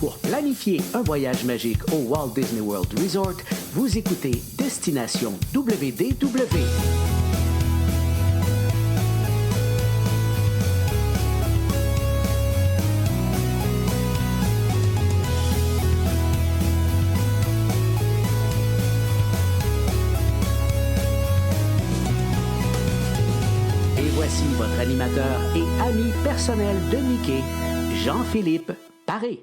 Pour planifier un voyage magique au Walt Disney World Resort, vous écoutez Destination WDW. Voici votre animateur et ami personnel de Mickey, Jean-Philippe Paré.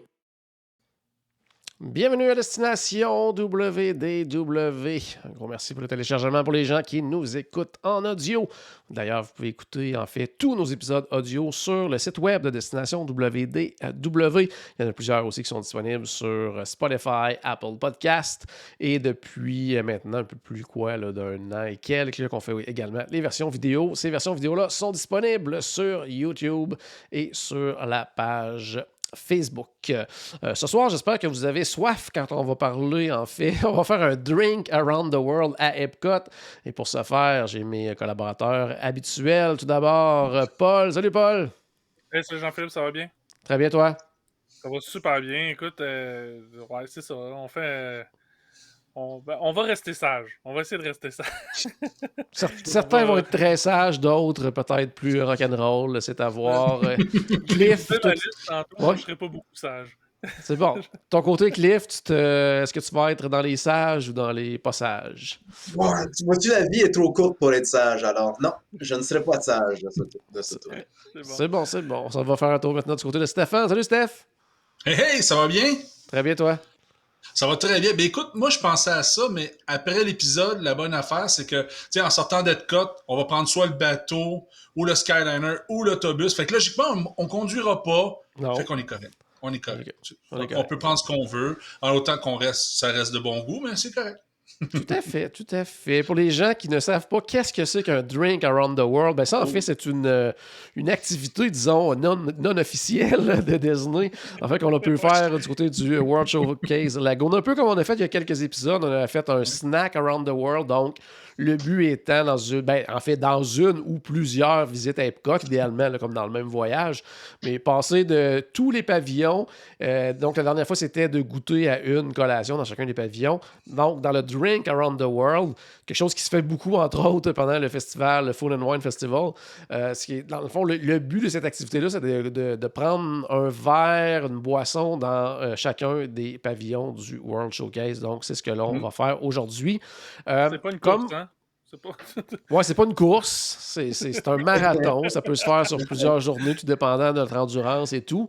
Bienvenue à Destination WDW. Un gros merci pour le téléchargement pour les gens qui nous écoutent en audio. D'ailleurs, vous pouvez écouter en fait tous nos épisodes audio sur le site web de Destination WDW. Il y en a plusieurs aussi qui sont disponibles sur Spotify, Apple Podcast et depuis maintenant un peu plus d'un an et quelques qu'on fait également les versions vidéo. Ces versions vidéo-là sont disponibles sur YouTube et sur la page Facebook. Ce soir, j'espère que vous avez soif quand on va parler, en fait. On va faire un drink around the world à Epcot. Et pour ce faire, j'ai mes collaborateurs habituels. Tout d'abord, Paul. Salut, Paul. Hey, salut Jean-Philippe, ça va bien? Très bien, toi? Ça va super bien. Écoute, ouais, c'est ça. On fait... on va rester sage. On va essayer de rester sage. Certains vont être très sages, d'autres peut-être plus rock'n'roll. C'est à voir. Cliff, je la liste tantôt, ouais. Je serai pas beaucoup sage. C'est bon. Ton côté, Cliff, est-ce que tu vas être dans les sages ou dans les pas sages? Bon, tu vois-tu, la vie est trop courte pour être sage, alors non, je ne serai pas sage de ce tour. C'est bon. On va faire un tour maintenant du côté de Stéphane. Salut, Steph! Hey, ça va bien? Très bien, toi? Ça va très bien. Ben écoute, moi je pensais à ça, mais après l'épisode, la bonne affaire, c'est que, tu sais, en sortant d'Epcot, on va prendre soit le bateau, ou le Skyliner, ou l'autobus. Fait que logiquement, on conduira pas. Non. Fait qu'on est correct. On est correct. Okay. On peut prendre ce qu'on veut, en autant ça reste de bon goût, mais c'est correct. Tout à fait. Pour les gens qui ne savent pas qu'est-ce que c'est qu'un drink around the world, ben ça, en fait, c'est une activité, disons, non officielle de Disney. En fait, qu'on a pu faire du côté du World Showcase Lagoon. Un peu comme on a fait il y a quelques épisodes, on a fait un snack around the world. Donc, le but étant dans une ou plusieurs visites à Epcot, idéalement, là, comme dans le même voyage, mais passer de tous les pavillons. Donc, la dernière fois, c'était de goûter à une collation dans chacun des pavillons. Donc, dans le drink around the world, quelque chose qui se fait beaucoup, entre autres, pendant le festival, le Food and Wine Festival. Ce qui est, dans le fond, le but de cette activité-là, c'est de prendre un verre, une boisson dans chacun des pavillons du World Showcase. Donc, c'est ce que l'on va faire aujourd'hui. C'est pas une course, hein? Ouais, c'est pas une course, c'est un marathon. Ça peut se faire sur plusieurs journées, tout dépendant de notre endurance et tout.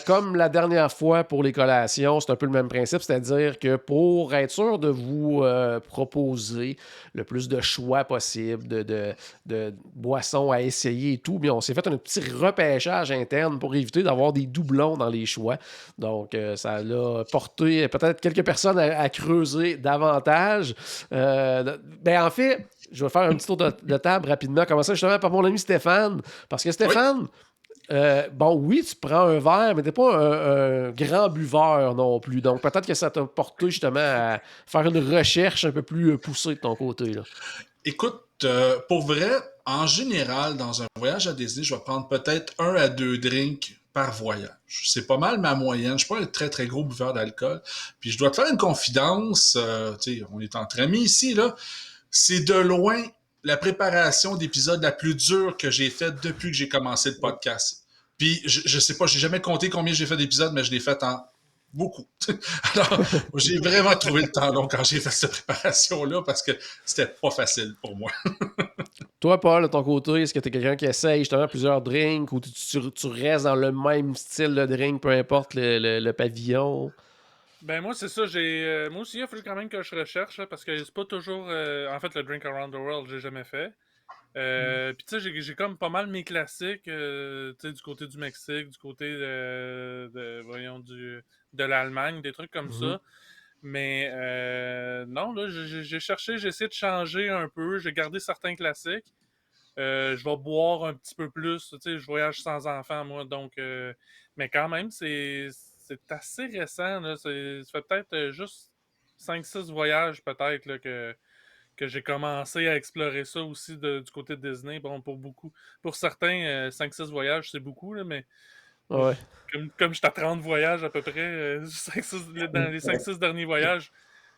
Comme la dernière fois pour les collations, c'est un peu le même principe, c'est-à-dire que pour être sûr de vous proposer le plus de choix possible, de boissons à essayer et tout, bien, on s'est fait un petit repêchage interne pour éviter d'avoir des doublons dans les choix. Donc, ça a porté peut-être quelques personnes à creuser davantage. En fait, je vais faire un petit tour de table rapidement. Commencer justement par mon ami Stéphane. Parce que Stéphane, oui, tu prends un verre, mais t'es pas un grand buveur non plus. Donc, peut-être que ça t'a porté justement à faire une recherche un peu plus poussée de ton côté, là. Écoute, pour vrai, en général, dans un voyage à Disney, je vais prendre peut-être 1 à 2 drinks par voyage. C'est pas mal ma moyenne. Je suis pas un très, très gros buveur d'alcool. Puis je dois te faire une confidence. Tu sais, on est entre amis ici, là. C'est de loin la préparation d'épisodes la plus dure que j'ai faite depuis que j'ai commencé le podcast. Puis, je sais pas, j'ai jamais compté combien j'ai fait d'épisodes, mais je l'ai fait en beaucoup. Alors, j'ai vraiment trouvé le temps long quand j'ai fait cette préparation-là parce que c'était pas facile pour moi. Toi, Paul, de ton côté, est-ce que tu es quelqu'un qui essaye justement plusieurs drinks ou tu restes dans le même style de drink, peu importe le pavillon? Ben moi, c'est ça, moi aussi, il a fallu quand même que je recherche, là, parce que c'est pas toujours... En fait, le Drink Around the World, j'ai jamais fait. Puis tu sais, j'ai comme pas mal mes classiques, tu sais, du côté du Mexique, du côté de l'Allemagne, des trucs comme ça. Mais non, là, j'ai cherché, j'ai essayé de changer un peu, j'ai gardé certains classiques. Je vais boire un petit peu plus, tu sais, je voyage sans enfant, moi, donc... mais quand même, c'est assez récent, là. Ça fait peut-être juste 5-6 voyages, peut-être, là, que j'ai commencé à explorer ça aussi du côté de Disney. Bon, pour certains, 5-6 voyages, c'est beaucoup, là, mais Ouais. Comme j'étais à 30 voyages à peu près, dans les 5-6 derniers voyages,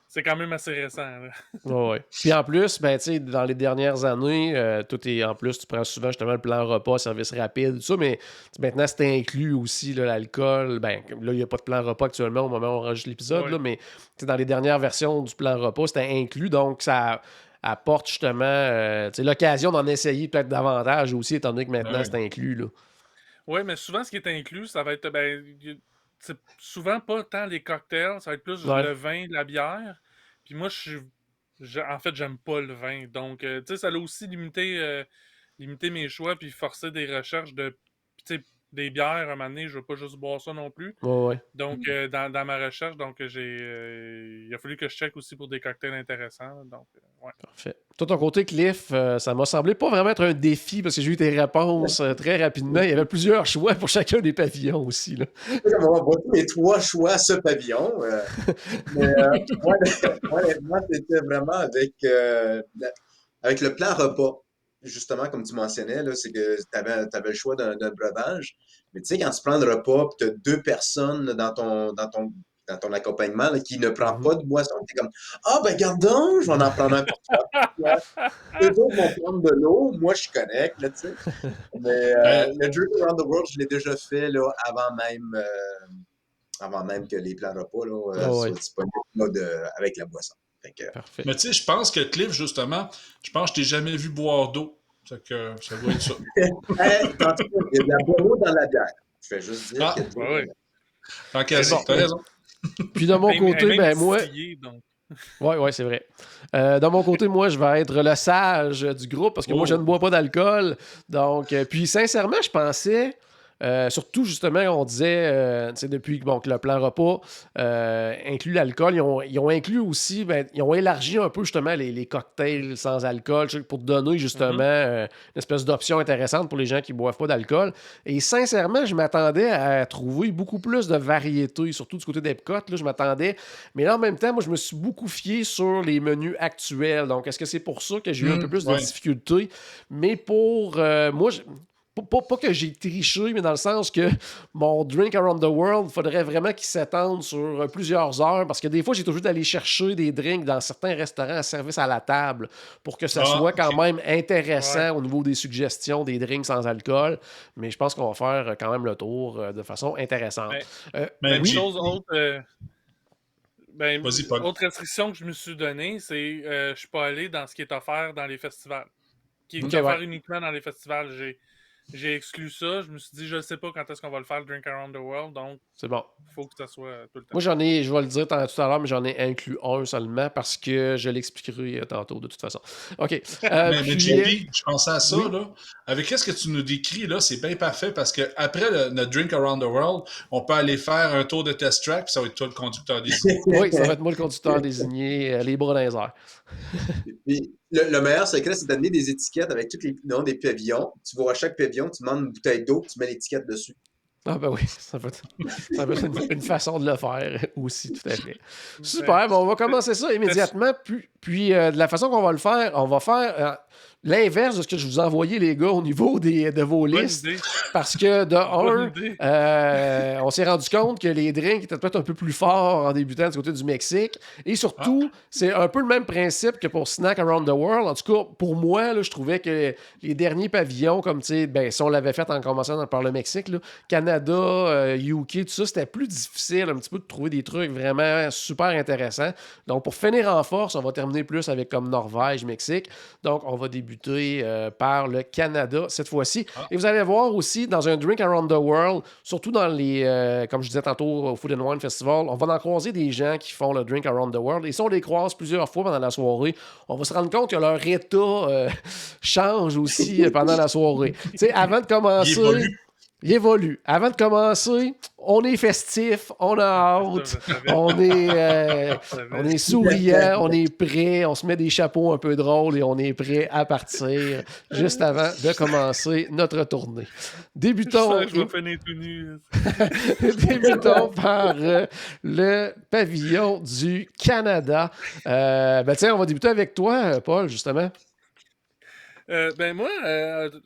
c'est quand même assez récent. Là. Ouais. Puis en plus, ben, tu sais, dans les dernières années, tout est en plus, tu prends souvent justement le plan repas, service rapide, tout ça, mais maintenant, c'est inclus aussi là, l'alcool. Ben, là, il n'y a pas de plan repas actuellement au moment où on enregistre l'épisode, Ouais. là, mais tu sais, dans les dernières versions du plan repas, c'était inclus, donc ça apporte justement tu sais, l'occasion d'en essayer peut-être davantage aussi, étant donné que maintenant, Ouais. c'est inclus. Là. Ouais, mais souvent, ce qui est inclus, ça va être, c'est souvent pas tant les cocktails, ça va être plus Ouais. le vin, la bière. Puis moi, en fait, j'aime pas le vin. Donc, tu sais, ça a aussi limité mes choix, puis forcé des recherches tu sais, des bières. À un moment donné, je veux pas juste boire ça non plus. Ouais. Donc, dans ma recherche, donc il a fallu que je check aussi pour des cocktails intéressants. Donc, ouais. Parfait. Toi, ton côté, Cliff, ça m'a semblé pas vraiment être un défi parce que j'ai eu tes réponses très rapidement. Il y avait plusieurs choix pour chacun des pavillons aussi. Là. On va voir mes 3 choix à ce pavillon. Mais moi, honnêtement, c'était vraiment avec le plan repas. Justement, comme tu mentionnais, là, c'est que tu avais le choix d'un breuvage. Mais tu sais, quand tu prends le repas et tu as 2 personnes là, dans ton accompagnement là, qui ne prend pas de boisson, tu es comme ah, ben, gardons, je vais en prendre un pour toi. Les autres vont prendre de l'eau. Moi, je suis connect, là, tu sais. Mais le Drink Around the World, je l'ai déjà fait là, avant même que les plans repas là, Ouais. soient disponibles là, avec la boisson. Fait que, Parfait. Mais tu sais, je pense que Cliff, justement, je pense que je t'ai jamais vu boire d'eau. Ça doit être ça. en tout cas, il y a de la bonne eau dans la bière. Je fais juste dire Ah, qu'il y a de l'eau dans la ouais. bière. Tant qu'à C'est bon. t'as raison. Puis de mon côté, Même ben moi. distillé, donc. Ouais, c'est vrai. De mon côté, moi, je vais être le sage du groupe parce que moi, je ne bois pas d'alcool. Donc, puis sincèrement, je pensais, surtout justement, on disait, tu sais, depuis que le plan repas inclut l'alcool, ils ont inclus aussi, ils ont élargi un peu justement les cocktails sans alcool pour donner justement une espèce d'option intéressante pour les gens qui ne boivent pas d'alcool. Et sincèrement, je m'attendais à trouver beaucoup plus de variétés, surtout du côté d'Epcot. Là, je m'attendais. Mais là, en même temps, moi, je me suis beaucoup fié sur les menus actuels. Donc, est-ce que c'est pour ça que j'ai eu un peu plus de difficultés? Mais pour moi, pas que j'ai triché, mais dans le sens que mon Drink Around the World, il faudrait vraiment qu'il s'étende sur plusieurs heures parce que des fois, j'ai toujours d'aller chercher des drinks dans certains restaurants à service à la table pour que ça soit quand même intéressant au niveau des suggestions des drinks sans alcool. Mais je pense qu'on va faire quand même le tour de façon intéressante. Même oui. chose, Vas-y, Paul. autre restriction que je me suis donnée, c'est je suis pas allé dans ce qui est offert dans les festivals. Qui est offert uniquement dans les festivals. J'ai exclu ça. Je me suis dit, je ne sais pas quand est-ce qu'on va le faire, le Drink Around the World. Donc, c'est bon. Il faut que ça soit tout le temps. Moi, je vais le dire tout à l'heure, mais j'en ai inclus un seulement parce que je l'expliquerai tantôt de toute façon. OK. Mais JP, je pensais à ça, là. Avec ce que tu nous décris, là, c'est bien parfait parce qu'après notre Drink Around the World, on peut aller faire un tour de test track, puis ça va être toi le conducteur désigné. Oui, ça va être moi le conducteur désigné, les bras dans les airs. Puis, le meilleur secret, c'est d'amener des étiquettes avec tous les noms des pavillons. Tu vas à chaque pavillon, tu demandes une bouteille d'eau, tu mets l'étiquette dessus. Ah ben oui, ça peut être une façon de le faire aussi, tout à fait. Super, bon, on va commencer ça immédiatement. Puis de la façon qu'on va le faire, on va faire l'inverse de ce que je vous ai envoyé, les gars, au niveau de vos listes. Parce que, on s'est rendu compte que les drinks étaient peut-être un peu plus forts en débutant du côté du Mexique. Et surtout, c'est un peu le même principe que pour Snack Around the World. En tout cas, pour moi, là, je trouvais que les derniers pavillons, comme, tu sais, si on l'avait fait en commençant par le Mexique, là, Canada, UK, tout ça, c'était plus difficile un petit peu de trouver des trucs vraiment super intéressants. Donc, pour finir en force, on va terminer plus avec comme Norvège, Mexique. Donc, on va débuter par le Canada cette fois-ci. Et vous allez voir aussi, dans un Drink Around the World, surtout dans les, comme je disais tantôt au Food and Wine Festival, on va en croiser des gens qui font le Drink Around the World. Et si on les croise plusieurs fois pendant la soirée, on va se rendre compte que leur état change aussi pendant la soirée. Tu sais, avant de commencer... Il évolue. Avant de commencer, on est festif, on a hâte, on est souriant, on est prêt, on se met des chapeaux un peu drôles et on est prêt à partir juste avant de commencer notre tournée. Débutons par le pavillon du Canada. Tiens, on va débuter avec toi, Paul, justement. Ben moi,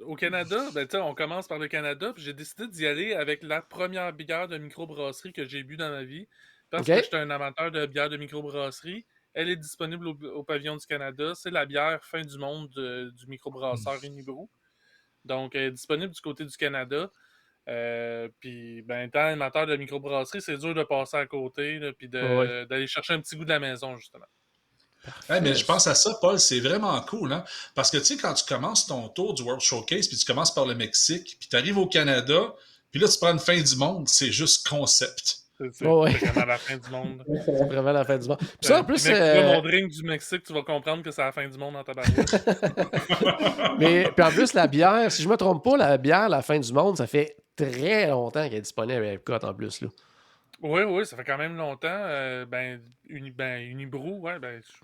au Canada, ben tu sais, on commence par le Canada, puis j'ai décidé d'y aller avec la première bière de microbrasserie que j'ai bu dans ma vie, parce que OK? j'étais un amateur de bière de microbrasserie. Elle est disponible au pavillon du Canada. C'est la bière fin du monde du microbrasseur Unibrew. Donc, elle est disponible du côté du Canada. Puis, ben, étant amateur de microbrasserie, c'est dur de passer à côté, là, puis Oui. d'aller chercher un petit goût de la maison, justement. Hey, mais Parfait. je pense à ça, Paul, c'est vraiment cool, hein? Parce que, tu sais, quand tu commences ton tour du World Showcase, puis tu commences par le Mexique, puis tu arrives au Canada, puis là, tu prends une fin du monde, c'est juste concept. Oui. C'est vraiment la fin du monde. C'est vraiment la fin du monde. Puis ça, en plus, Puis mec, tu vois mon drink du Mexique, tu vas comprendre que c'est la fin du monde en tabarouette. mais puis en plus, la bière, si je me trompe pas, la bière, la fin du monde, ça fait très longtemps qu'elle est disponible à Epcot en plus. Là. Oui, ça fait quand même longtemps. Unibrew, ouais,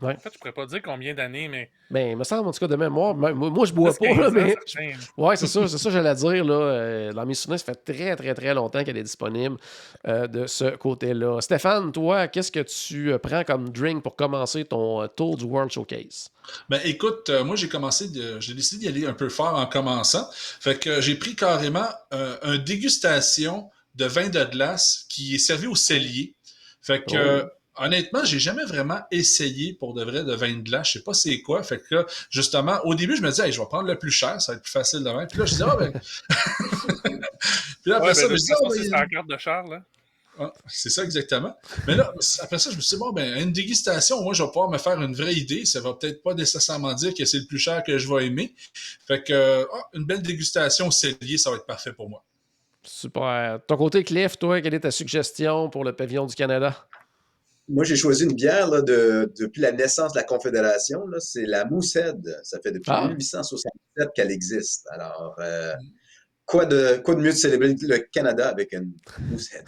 Ouais. en fait, je pourrais pas dire combien d'années, mais Ben, il me semble, en tout cas, de mémoire, moi je bois plus pas, 15 là, ans, mais. certain. Ouais, c'est ça, j'allais dire. Là, dans mes souvenirs, ça fait très, très, très longtemps qu'elle est disponible de ce côté-là. Stéphane, toi, qu'est-ce que tu prends comme drink pour commencer ton tour du World Showcase? Ben écoute, moi j'ai décidé d'y aller un peu fort en commençant. Fait que j'ai pris carrément un dégustation de vin de glace qui est servi au cellier. Fait que Oh. honnêtement, j'ai jamais vraiment essayé pour de vrai de vin de glace. Je sais pas c'est quoi. Fait que là, justement, au début, je me disais, hey, je vais prendre le plus cher, ça va être plus facile de vin. Puis là, je disais, ah ben. Puis là, après Ouais, ça, ben je de me toute disais, ah façon, c'est ben. sur la carte de Charles, hein. Ah, c'est ça exactement. Mais là, après ça, je me suis dit, bon, ben, une dégustation, moi, je vais pouvoir me faire une vraie idée. Ça va peut-être pas nécessairement dire que c'est le plus cher que je vais aimer. Fait que, une belle dégustation au cellier, ça va être parfait pour moi. Super. Ton côté, Cliff, toi, quelle est ta suggestion pour le pavillon du Canada? Moi, j'ai choisi une bière là, depuis la naissance de la Confédération. Là, c'est la Moosehead. Ça fait depuis Ah, 1867 qu'elle existe. Alors, quoi de mieux de célébrer le Canada avec une Moosehead?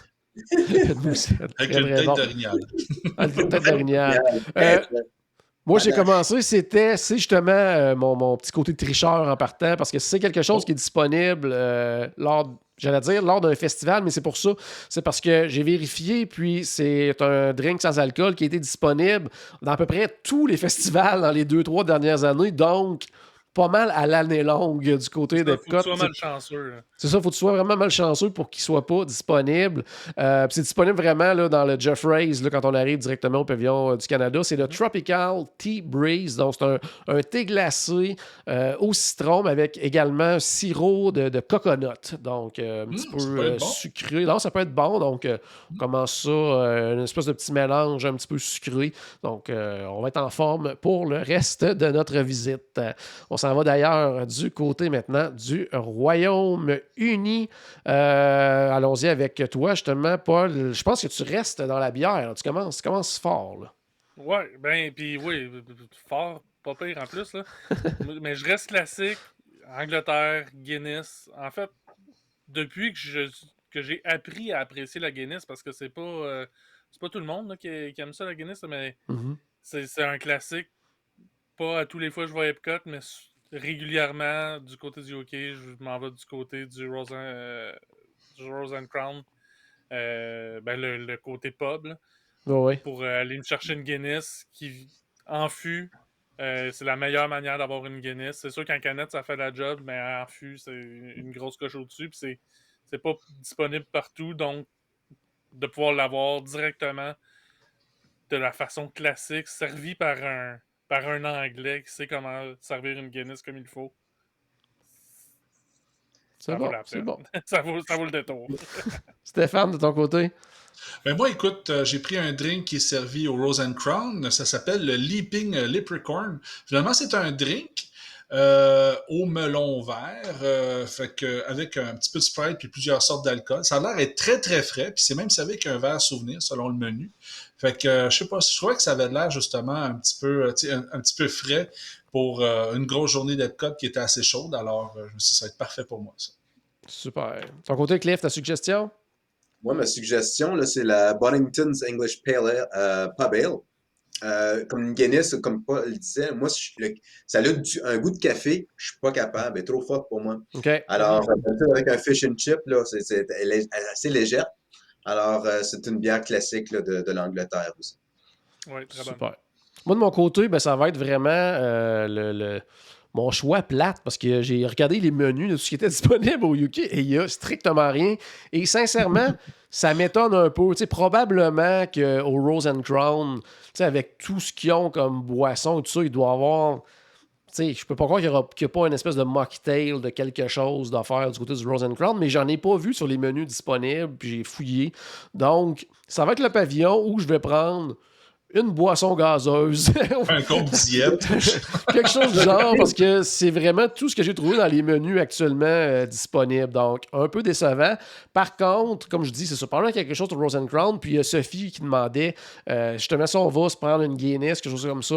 une moussette. Avec Très, une très tête bon. d'orignal. Ah, une tête d'orignal. Très, Euh, très Moi, j'ai panache. commencé, c'est justement mon petit côté tricheur en partant, parce que c'est quelque chose Oh, qui est disponible lors d'un festival, mais c'est pour ça. C'est parce que j'ai vérifié, puis c'est un drink sans alcool qui a été disponible dans à peu près tous les festivals dans les 2-3 dernières années, donc pas mal à l'année longue du côté Ça, faut que tu d'Epcot. sois malchanceux, là. C'est ça, il faut que tu sois vraiment malchanceux pour qu'il ne soit pas disponible. Puis c'est disponible vraiment là, dans le Jeffreys là, quand on arrive directement au pavillon du Canada. C'est le Tropical Tea Breeze. Donc, c'est un thé glacé au citron avec également un sirop de coconut. Donc, un petit peu ça peut être bon. sucré. Non, ça peut être bon. Donc, on commence ça, une espèce de petit mélange un petit peu sucré. Donc, on va être en forme pour le reste de notre visite. On s'en va d'ailleurs du côté maintenant du Royaume-Uni. Allons-y avec toi, justement, Paul. Je pense que tu restes dans la bière. Là. Tu commences fort. Là. Ouais, ben, puis oui, fort, pas pire en plus, là. Mais je reste classique, Angleterre, Guinness. En fait, depuis que j'ai appris à apprécier la Guinness, parce que c'est pas tout le monde là, qui aime ça, la Guinness, là, mais Mhm. c'est un classique. Pas à tous les fois que je vais à Epcot, mais régulièrement, du côté du UK, je m'en vais du côté du Rose and Crown, ben le côté pub, là, Oui. pour aller me chercher une Guinness qui en fût. C'est la meilleure manière d'avoir une Guinness. C'est sûr qu'en canette, ça fait la job, mais en fût, c'est une grosse coche au-dessus. Puis c'est pas disponible partout, donc de pouvoir l'avoir directement de la façon classique, servi par un Anglais qui sait comment servir une Guinness comme il faut, C'est ça vaut bon, la c'est peine. bon. Ça vaut le détour. Stéphane, de ton côté? Ben moi, écoute, j'ai pris un drink qui est servi au Rose and Crown. Ça s'appelle le Leaping Leprechaun. Finalement, c'est un drink au melon vert, fait que, avec un petit peu de Sprite puis plusieurs sortes d'alcool. Ça a l'air d'être très, très frais. Puis c'est même servi avec un verre souvenir, selon le menu. Fait que, je sais pas, je trouvais que ça avait l'air justement un petit peu, un petit peu frais pour une grosse journée d'Epcot qui était assez chaude. Alors, je me suis dit, ça va être parfait pour moi, ça. Super. De ton côté, Cliff, ta suggestion? Moi, ma suggestion, là, c'est la Bonington's English Pale Ale, Pub Ale. Comme une Guinness, comme Paul le disait, moi, ça a un goût de café, je suis pas capable, elle est trop forte pour moi. OK. Alors, avec un fish and chip, là, elle est assez légère. Alors, c'est une bière classique là, de l'Angleterre aussi. Oui, très bonne. Super. Moi, de mon côté, ben, ça va être vraiment mon choix plate parce que j'ai regardé les menus de tout ce qui était disponible au UK et il n'y a strictement rien. Et sincèrement, ça m'étonne un peu. Tu sais, probablement qu'au Rose and Crown, tu sais, avec tout ce qu'ils ont comme boisson et tout ça, il doit y avoir. Tu sais, je peux pas croire qu'il n'y a pas une espèce de mocktail de quelque chose d'affaire du côté du Rose and Crown, mais j'en ai pas vu sur les menus disponibles, puis j'ai fouillé. Donc, ça va être le pavillon où je vais prendre une boisson gazeuse. Un compte diète. Quelque chose du genre, parce que c'est vraiment tout ce que j'ai trouvé dans les menus actuellement disponibles. Donc, un peu décevant. Par contre, comme je dis, c'est ça. Probablement quelque chose de Rose and Crown. Puis il y a Sophie qui demandait justement, si on va se prendre une Guinness, quelque chose comme ça,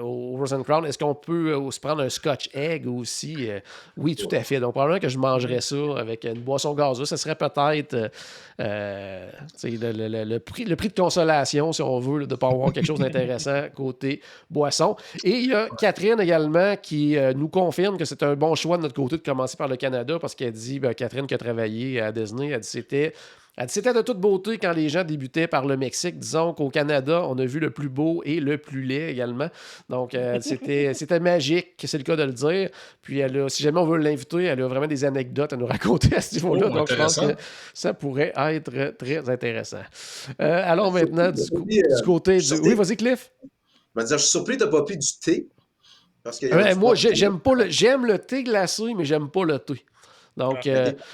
au Rose and Crown, est-ce qu'on peut se prendre un Scotch Egg aussi? Oui, tout à fait. Donc, probablement que je mangerais ça avec une boisson gazeuse. Ça serait peut-être le prix de consolation, si on veut, de ne pas avoir quelque chose d'intéressant côté boisson. Et il y a Catherine également qui nous confirme que c'est un bon choix de notre côté de commencer par le Canada parce qu'elle dit, Catherine qui a travaillé à Disney, elle dit c'était de toute beauté quand les gens débutaient par le Mexique. Disons qu'au Canada, on a vu le plus beau et le plus laid également. Donc, c'était magique, c'est le cas de le dire. Puis, si jamais on veut l'inviter, elle a vraiment des anecdotes à nous raconter à ce niveau-là. Donc, je pense que ça pourrait être très intéressant. Alors maintenant, du côté du... Oui, vas-y, Cliff. Je vais dire, je suis surpris que tu n'as pas pris du thé. Parce moi, j'aime le thé glacé, mais j'aime pas le thé. Donc,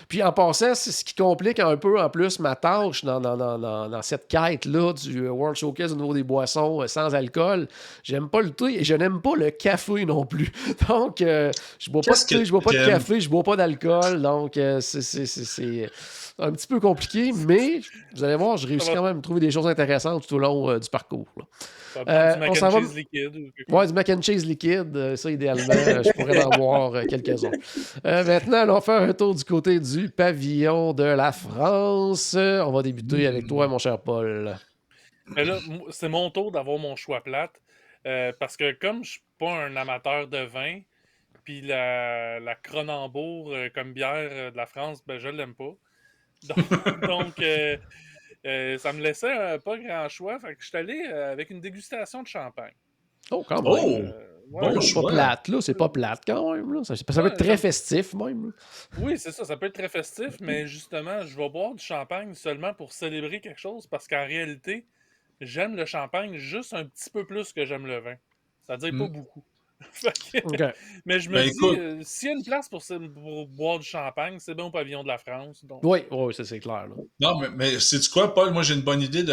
puis en passant, c'est ce qui complique un peu en plus ma tâche dans cette quête-là du World Showcase au niveau des boissons sans alcool. J'aime pas le thé et je n'aime pas le café non plus. Donc, je bois pas de thé, je bois pas de café, je bois pas d'alcool. Donc, c'est un petit peu compliqué, mais vous allez voir, je réussis quand même à trouver des choses intéressantes tout au long du parcours. Du mac and cheese liquide. Ouais, du mac and cheese liquide. Ça, idéalement, je pourrais en boire quelques-uns. Maintenant, allons faire un tour du côté du pavillon de la France. On va débuter avec toi, mon cher Paul. Mais là, c'est mon tour d'avoir mon choix plate. Parce que comme je suis pas un amateur de vin, puis la Cronenbourg comme bière de la France, ben je l'aime pas. Donc ça me laissait pas grand choix. Fait que je suis allé avec une dégustation de champagne. Oh, quand même. Bon c'est pas plate, là. C'est pas plate, quand même. Là. Ça peut être très festif, même. Oui, c'est ça. Ça peut être très festif, mais justement, je vais boire du champagne seulement pour célébrer quelque chose parce qu'en réalité, j'aime le champagne juste un petit peu plus que j'aime le vin. C'est-à-dire pas beaucoup. Okay. Mais je me dis, s'il y a une place pour boire du champagne, c'est bien au pavillon de la France. Donc... Oui, ça c'est clair. Là. Non, mais sais-tu quoi, Paul? Moi, j'ai une bonne idée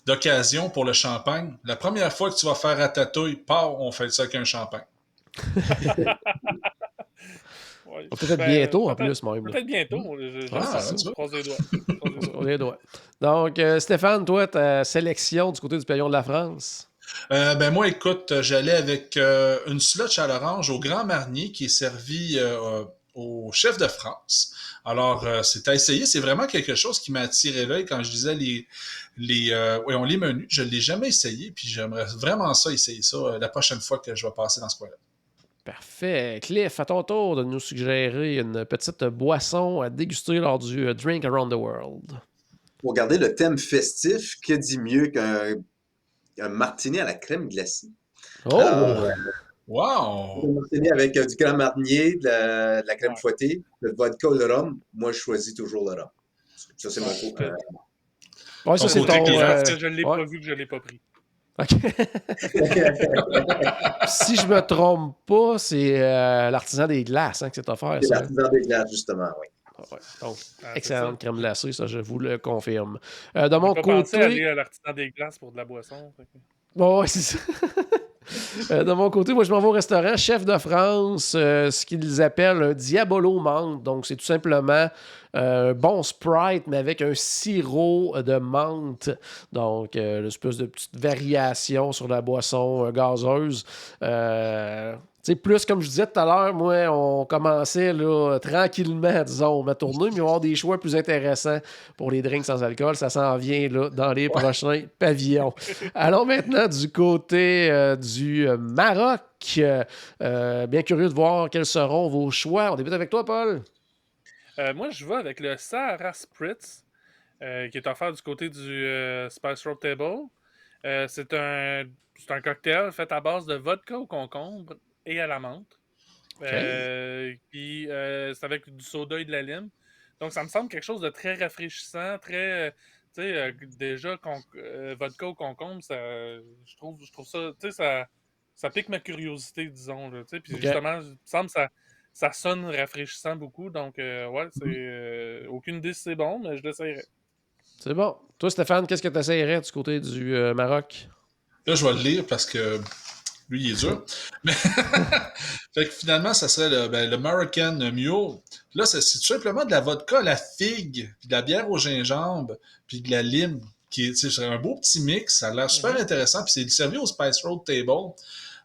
d'occasion pour le champagne. La première fois que tu vas faire ratatouille, on fait ça avec un champagne. Peut-être bientôt, en plus, même. Peut-être bientôt. Je croise les doigts. Croise les doigts. Donc, Stéphane, toi, ta sélection du côté du pavillon de la France? Moi, écoute, j'allais avec une slotch à l'orange au Grand Marnier qui est servie au chef de France. Alors, c'est à essayer. C'est vraiment quelque chose qui m'a attiré l'œil quand je disais les menus. Je ne l'ai jamais essayé, puis j'aimerais vraiment ça essayer ça la prochaine fois que je vais passer dans ce coin-là. Parfait. Cliff, à ton tour de nous suggérer une petite boisson à déguster lors du Drink Around the World. Pour garder le thème festif, que dit mieux qu'un martini à la crème glacée? Oh! Wow! Un martini avec du Grand Marnier, de la crème fouettée, le vodka ou le rhum. Moi, je choisis toujours le rhum. Ça, c'est mon coup. Ouais, ça, c'est ton... Je ne l'ai pas vu, que je ne l'ai pas pris. OK. Si je me trompe pas, c'est l'artisan des glaces que c'est offert. C'est l'artisan des glaces, justement, oui. Ouais. Donc, excellente crème glacée, ça, je vous le confirme. De mon côté... pensé aller à l'artisan des glaces pour de la boisson. Bon, ouais, c'est ça. De mon côté, moi, je m'en vais au restaurant Chef de France, ce qu'ils appellent un Diabolo menthe. Donc, c'est tout simplement un bon Sprite, mais avec un sirop de menthe. Donc, une espèce de petite variation sur la boisson gazeuse. Plus comme je disais tout à l'heure, moi, on commençait là, tranquillement, disons, ma tournée, mais il va y avoir des choix plus intéressants pour les drinks sans alcool. Ça s'en vient là, dans les prochains pavillons. Allons maintenant du côté du Maroc. Bien curieux de voir quels seront vos choix. On débute avec toi, Paul. Moi, je vais avec le Sahara Spritz, qui est offert du côté du Spice Road Table. C'est un cocktail fait à base de vodka au concombre et à la menthe. OK. Puis c'est avec du soda et de la lime. Donc ça me semble quelque chose de très rafraîchissant, très. Tu sais, déjà, vodka au concombre, je trouve ça. Tu sais, ça pique ma curiosité, disons. Là, tu sais, puis OK. justement, il me semble que ça sonne rafraîchissant beaucoup. Donc, ouais, c'est. Aucune idée si c'est bon, mais je l'essayerai. C'est bon. Toi, Stéphane, qu'est-ce que tu essayerais du côté du Maroc? Là, je vais le lire parce que lui, il est dur. Mais fait que finalement, ça serait le American Mule. Là, c'est tout simplement de la vodka à la figue, puis de la bière au gingembre, puis de la lime, c'est un beau petit mix. Ça a l'air super intéressant. Puis c'est servi au Spice Road Table.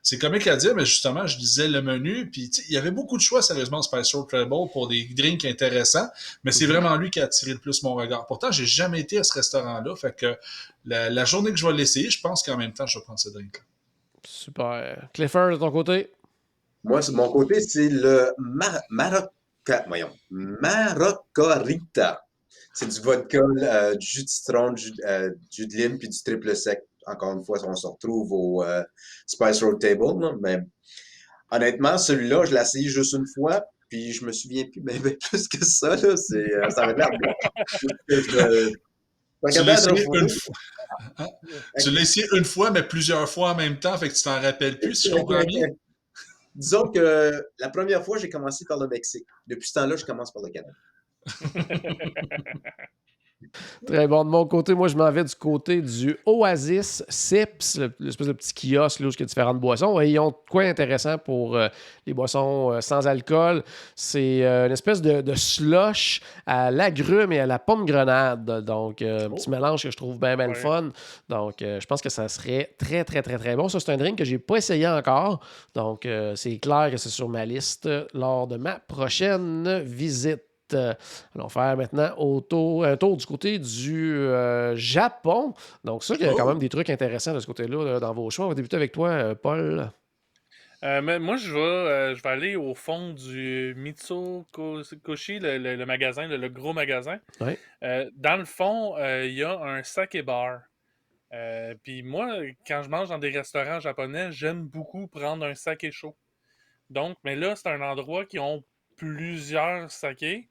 C'est comique à dire, mais justement, je lisais le menu, puis il y avait beaucoup de choix, sérieusement, au Spice Road Table pour des drinks intéressants, mais c'est vraiment lui qui a attiré le plus mon regard. Pourtant, j'ai jamais été à ce restaurant-là, fait que la journée que je vais l'essayer, je pense qu'en même temps, je vais prendre ce drink-là. Super. Clifford, de ton côté? Moi, de mon côté, c'est le Marocarita. C'est du vodka, du jus de citron, du jus de lime, puis du triple sec. Encore une fois, on se retrouve au Spice Road Table. Là. Mais honnêtement, celui-là, je l'ai essayé juste une fois, puis je me souviens plus, mais plus que ça. Là, ça avait l'air bon. Tu l'as essayé une fois. Hein? Tu l'as essayé une fois, mais plusieurs fois en même temps, fait que tu t'en rappelles plus, si je comprends bien. Disons que la première fois, j'ai commencé par le Mexique. Depuis ce temps-là, je commence par le Canada. Très bon. De mon côté, moi, je m'en vais du côté du Oasis Sips, l'espèce de petit kiosque là, où il y a différentes boissons. Et ils ont quoi intéressant pour les boissons sans alcool. C'est une espèce de slush à l'agrume et à la pomme grenade. Donc, un petit mélange que je trouve bien le fun. Donc, je pense que ça serait très, très, très, très bon. Ça, c'est un drink que je n'ai pas essayé encore. Donc, c'est clair que c'est sur ma liste lors de ma prochaine visite. Allons faire maintenant un tour du côté du Japon. Donc ça, il y a quand même des trucs intéressants de ce côté-là dans vos choix. On va débuter avec toi, Paul. Mais moi, je vais aller au fond du Mitsukoshi, le magasin, le gros magasin. Ouais. Dans le fond, il y a un sake bar. Puis moi, quand je mange dans des restaurants japonais, j'aime beaucoup prendre un saké chaud. Donc, mais là, c'est un endroit qui ont plusieurs sakés.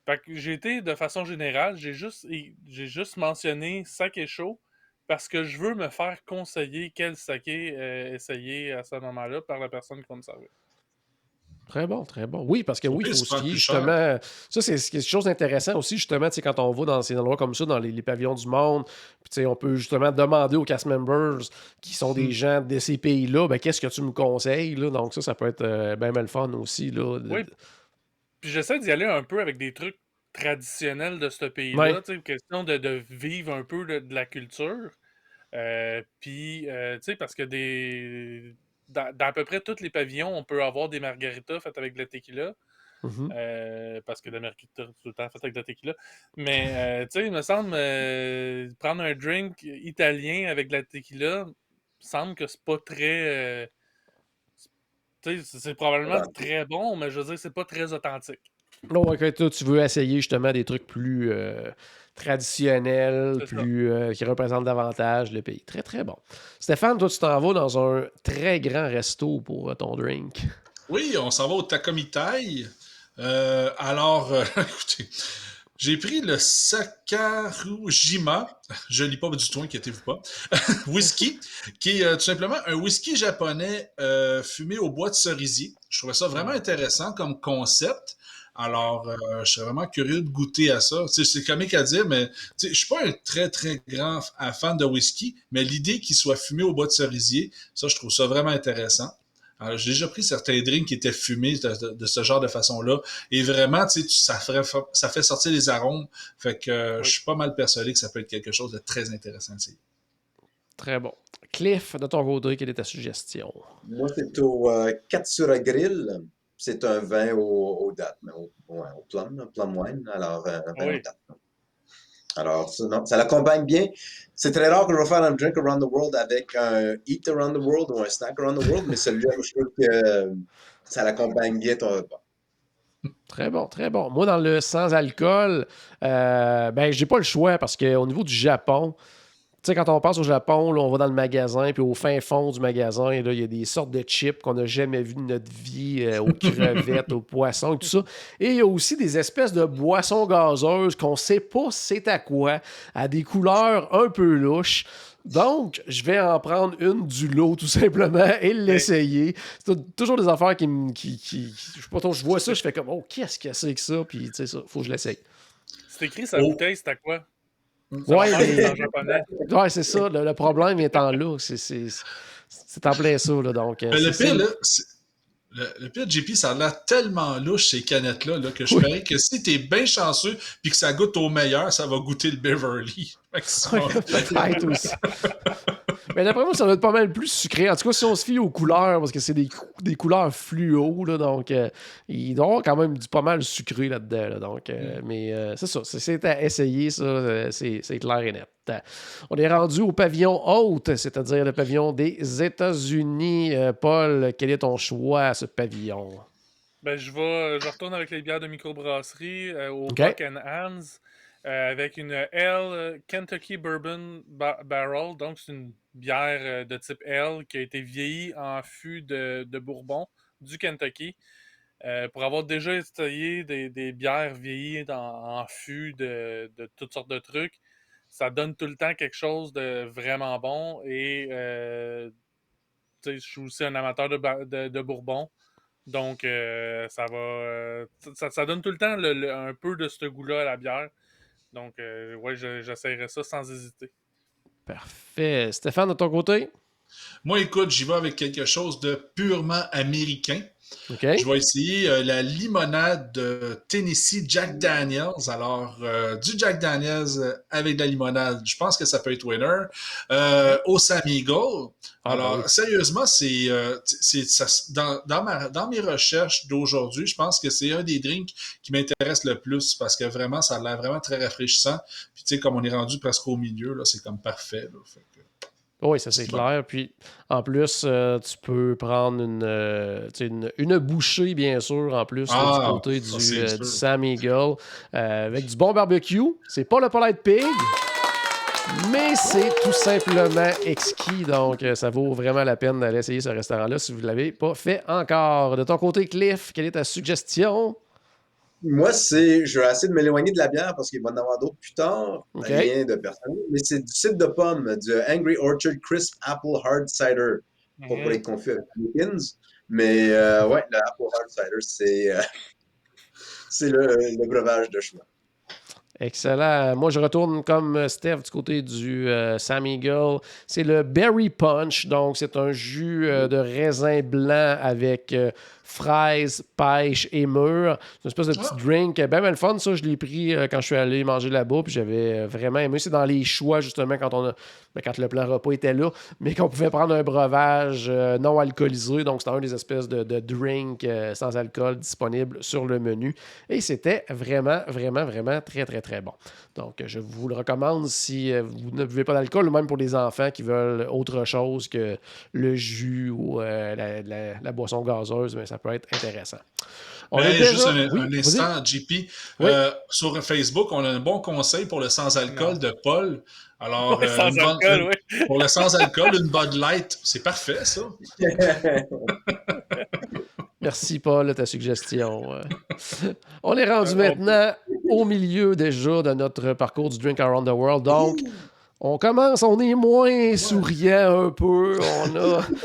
Fait que j'ai été, de façon générale, j'ai juste mentionné saké chaud parce que je veux me faire conseiller quel saké essayer à ce moment-là par la personne qui va me servir. Très bon, très bon. Oui, parce que oui, il faut c'est pas skier, plus cher. justement. Ça, c'est quelque chose d'intéressant aussi, justement, quand on va dans ces endroits comme ça, dans les pavillons du monde, puis on peut justement demander aux cast members qui sont des gens de ces pays-là, ben, qu'est-ce que tu me conseilles? Là? Donc ça peut être bien le fun aussi. Là, Oui. Puis j'essaie d'y aller un peu avec des trucs traditionnels de ce pays-là, Ouais. tu sais, question de vivre un peu de la culture. Puis, tu sais, parce que dans à peu près tous les pavillons, on peut avoir des margaritas faites avec de la tequila. Mhm. Parce que la margarita, c'est tout le temps faite avec de la tequila. Mais, tu sais, il me semble, prendre un drink italien avec de la tequila, il me semble que c'est pas très. Tu sais, c'est probablement très bon, mais je veux dire, c'est pas très authentique. Là, ouais, toi, tu veux essayer justement des trucs plus traditionnels, qui représentent davantage le pays. Très, très bon. Stéphane, toi, tu t'en vas dans un très grand resto pour ton drink. Oui, on s'en va au Takomitai. Écoutez, j'ai pris le Sakarujima, je lis pas du tout, inquiétez-vous pas, whisky, qui est tout simplement un whisky japonais fumé au bois de cerisier. Je trouvais ça vraiment intéressant comme concept. Alors, je serais vraiment curieux de goûter à ça. C'est comique à dire, mais je suis pas un très, très grand fan de whisky, mais l'idée qu'il soit fumé au bois de cerisier, ça, je trouve ça vraiment intéressant. Alors, j'ai déjà pris certains drinks qui étaient fumés de ce genre de façon-là. Et vraiment, ça fait sortir les arômes. Fait que je suis pas mal persuadé que ça peut être quelque chose de très intéressant. Très bon. Cliff, de ton côté, quelle est ta suggestion? Moi, c'est au Katsura Grill. C'est un vin aux dattes, mais au plum wine. Alors, un vin aux dattes. Alors, ça l'accompagne bien. C'est très rare que je vais faire un drink around the world avec un eat around the world ou un snack around the world, mais celui-là, je trouve que ça l'accompagne bien ton repas. Très bon, très bon. Moi, dans le sans-alcool, j'ai pas le choix parce qu'au niveau du Japon, sais, quand on passe au Japon, là, on va dans le magasin, puis au fin fond du magasin, là, il y a des sortes de chips qu'on n'a jamais vues de notre vie, aux crevettes, aux poissons, et tout ça. Et il y a aussi des espèces de boissons gazeuses qu'on sait pas c'est à quoi, à des couleurs un peu louches. Donc, je vais en prendre une du lot, tout simplement, et l'essayer. C'est toujours des affaires je sais pas trop, je vois ça, je fais comme, oh, qu'est-ce que c'est que ça? Puis, tu sais, ça, faut que je l'essaye. C'est écrit sa bouteille, c'est à quoi? Ouais, C'est en japonais. Ouais, c'est ça. Le problème étant là, c'est en plein ça. Là, donc, Mais le pire, là, le pire, JP, ça a l'air tellement louche, ces canettes-là, là, que je parie que si t'es bien chanceux puis que ça goûte au meilleur, ça va goûter le Beverly. Peut-être aussi. Mais d'après moi, ça doit être pas mal plus sucré. En tout cas, si on se fie aux couleurs, parce que c'est des couleurs fluo, là, donc il doit y avoir quand même pas mal sucré là-dedans. Là, donc, mais c'est ça, c'est à essayer, ça, c'est clair et net. On est rendu au pavillon haute, c'est-à-dire le pavillon des États-Unis. Paul, quel est ton choix à ce pavillon? Ben, je retourne avec les bières de microbrasserie au OK. Buck and Hands avec une Ale Kentucky Bourbon Barrel. Donc, c'est une bière de type Ale qui a été vieillie en fût de Bourbon du Kentucky. Pour avoir déjà essayé des bières vieillies en fût de toutes sortes de trucs, ça donne tout le temps quelque chose de vraiment bon. Et tu sais, je suis aussi un amateur de Bourbon. Donc, ça donne tout le temps un peu de ce goût-là à la bière. Donc, ouais, j'essaierai ça sans hésiter. Parfait. Stéphane, de ton côté? Moi, écoute, j'y vais avec quelque chose de purement américain. OK. Je vais essayer la limonade de Tennessee Jack Daniels. Alors, du Jack Daniels avec de la limonade, je pense que ça peut être winner. Au Sam Eagle. Alors, oui. sérieusement, dans mes recherches d'aujourd'hui, je pense que c'est un des drinks qui m'intéresse le plus parce que vraiment, ça a l'air vraiment très rafraîchissant. Puis, tu sais, comme on est rendu presque au milieu, là, c'est comme parfait. Là, fait que, Oui, ça c'est clair. Puis en plus, tu peux prendre une bouchée, bien sûr, en plus là, du côté du Sam Eagle, avec du bon barbecue. C'est pas le Polite Pig, mais c'est tout simplement exquis. Donc, ça vaut vraiment la peine d'aller essayer ce restaurant-là si vous ne l'avez pas fait encore. De ton côté, Cliff, quelle est ta suggestion? Moi, je vais essayer de m'éloigner de la bière parce qu'il va y en avoir d'autres plus tard. OK. Rien de personnel. Mais c'est du cidre de pomme, du Angry Orchard Crisp Apple Hard Cider. Pas pour être confus avec Heineken. Mais ouais, le Apple Hard Cider, c'est le breuvage de choix. Excellent. Moi, je retourne comme Steph du côté du Sam Eagle. C'est le Berry Punch. Donc, c'est un jus de raisin blanc avec fraises, pêche et mûres. C'est une espèce de petit drink. Ben, le fun, ça, je l'ai pris quand je suis allé manger là-bas. Puis j'avais vraiment aimé. C'est dans les choix, justement, quand le plan repas était là. Mais qu'on pouvait prendre un breuvage non alcoolisé. Donc, c'était un des espèces de drink sans alcool disponible sur le menu. Et c'était vraiment, vraiment, vraiment très, très, très bon. Donc, je vous le recommande si vous ne buvez pas d'alcool, ou même pour les enfants qui veulent autre chose que le jus ou la boisson gazeuse, mais ça peut être intéressant. Juste un instant, JP. Oui. Sur Facebook, on a un bon conseil pour le sans-alcool de Paul. Alors, pour le sans-alcool, une Bud Light, c'est parfait, ça. Merci, Paul, de ta suggestion. On est rendu maintenant au milieu déjà de notre parcours du Drink Around the World. Donc, on est moins souriant un peu.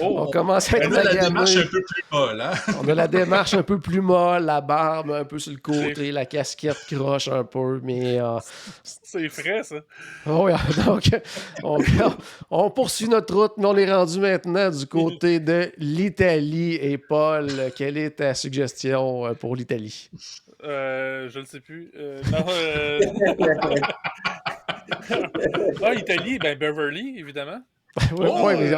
On commence à être on a la démarche un peu plus molle. Hein? On a la démarche un peu plus molle, la barbe un peu sur le côté, la casquette croche un peu, mais... C'est frais, ça. Oui, donc, on poursuit notre route, mais on est rendu maintenant du côté de l'Italie. Et Paul, quelle est ta suggestion pour l'Italie? Je ne sais plus. Italie, ben Beverly, évidemment. Oui, mais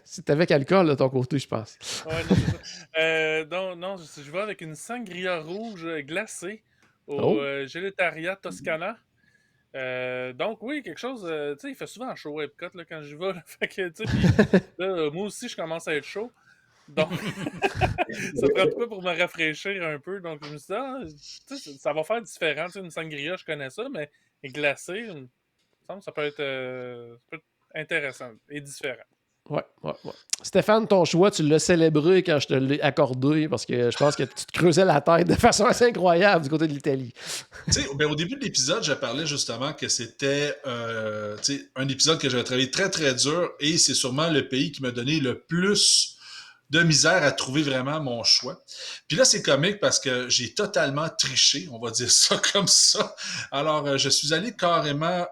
c'est avec alcool de ton côté, je pense. Ouais, non, c'est ça. Non, je vais avec une sangria rouge glacée au Gelataria Toscana. Donc, oui, quelque chose. Tu sais, il fait souvent chaud à Epcot là, quand j'y vais. Là, fait que, tu sais, moi aussi, je commence à être chaud. Donc, ça prend de quoi pour me rafraîchir un peu. Donc, je me suis dit, ça va faire différent. Tu sais, une sangria, je connais ça, mais glacée, me semble que ça peut être intéressant et différent. Ouais. Stéphane, ton choix, tu l'as célébré quand je te l'ai accordé parce que je pense que tu te creusais la tête de façon assez incroyable du côté de l'Italie. Au début de l'épisode, je parlais justement que c'était un épisode que j'avais travaillé très, très dur et c'est sûrement le pays qui m'a donné le plus de misère à trouver vraiment mon choix. Puis là, c'est comique parce que j'ai totalement triché, on va dire ça comme ça. Alors, je suis allé carrément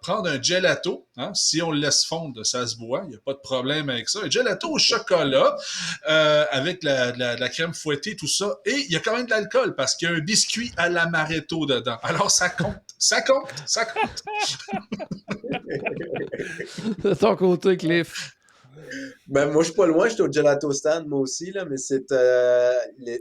prendre un gelato. Hein? Si on le laisse fondre, ça se boit. Il n'y a pas de problème avec ça. Un gelato au chocolat avec la crème fouettée, tout ça. Et il y a quand même de l'alcool parce qu'il y a un biscuit à l'amaretto dedans. Alors, ça compte. Ça compte. De ton côté, Cliff. Ben, moi, je suis pas loin, j'étais au Gelato Stand, moi aussi, là, mais c'est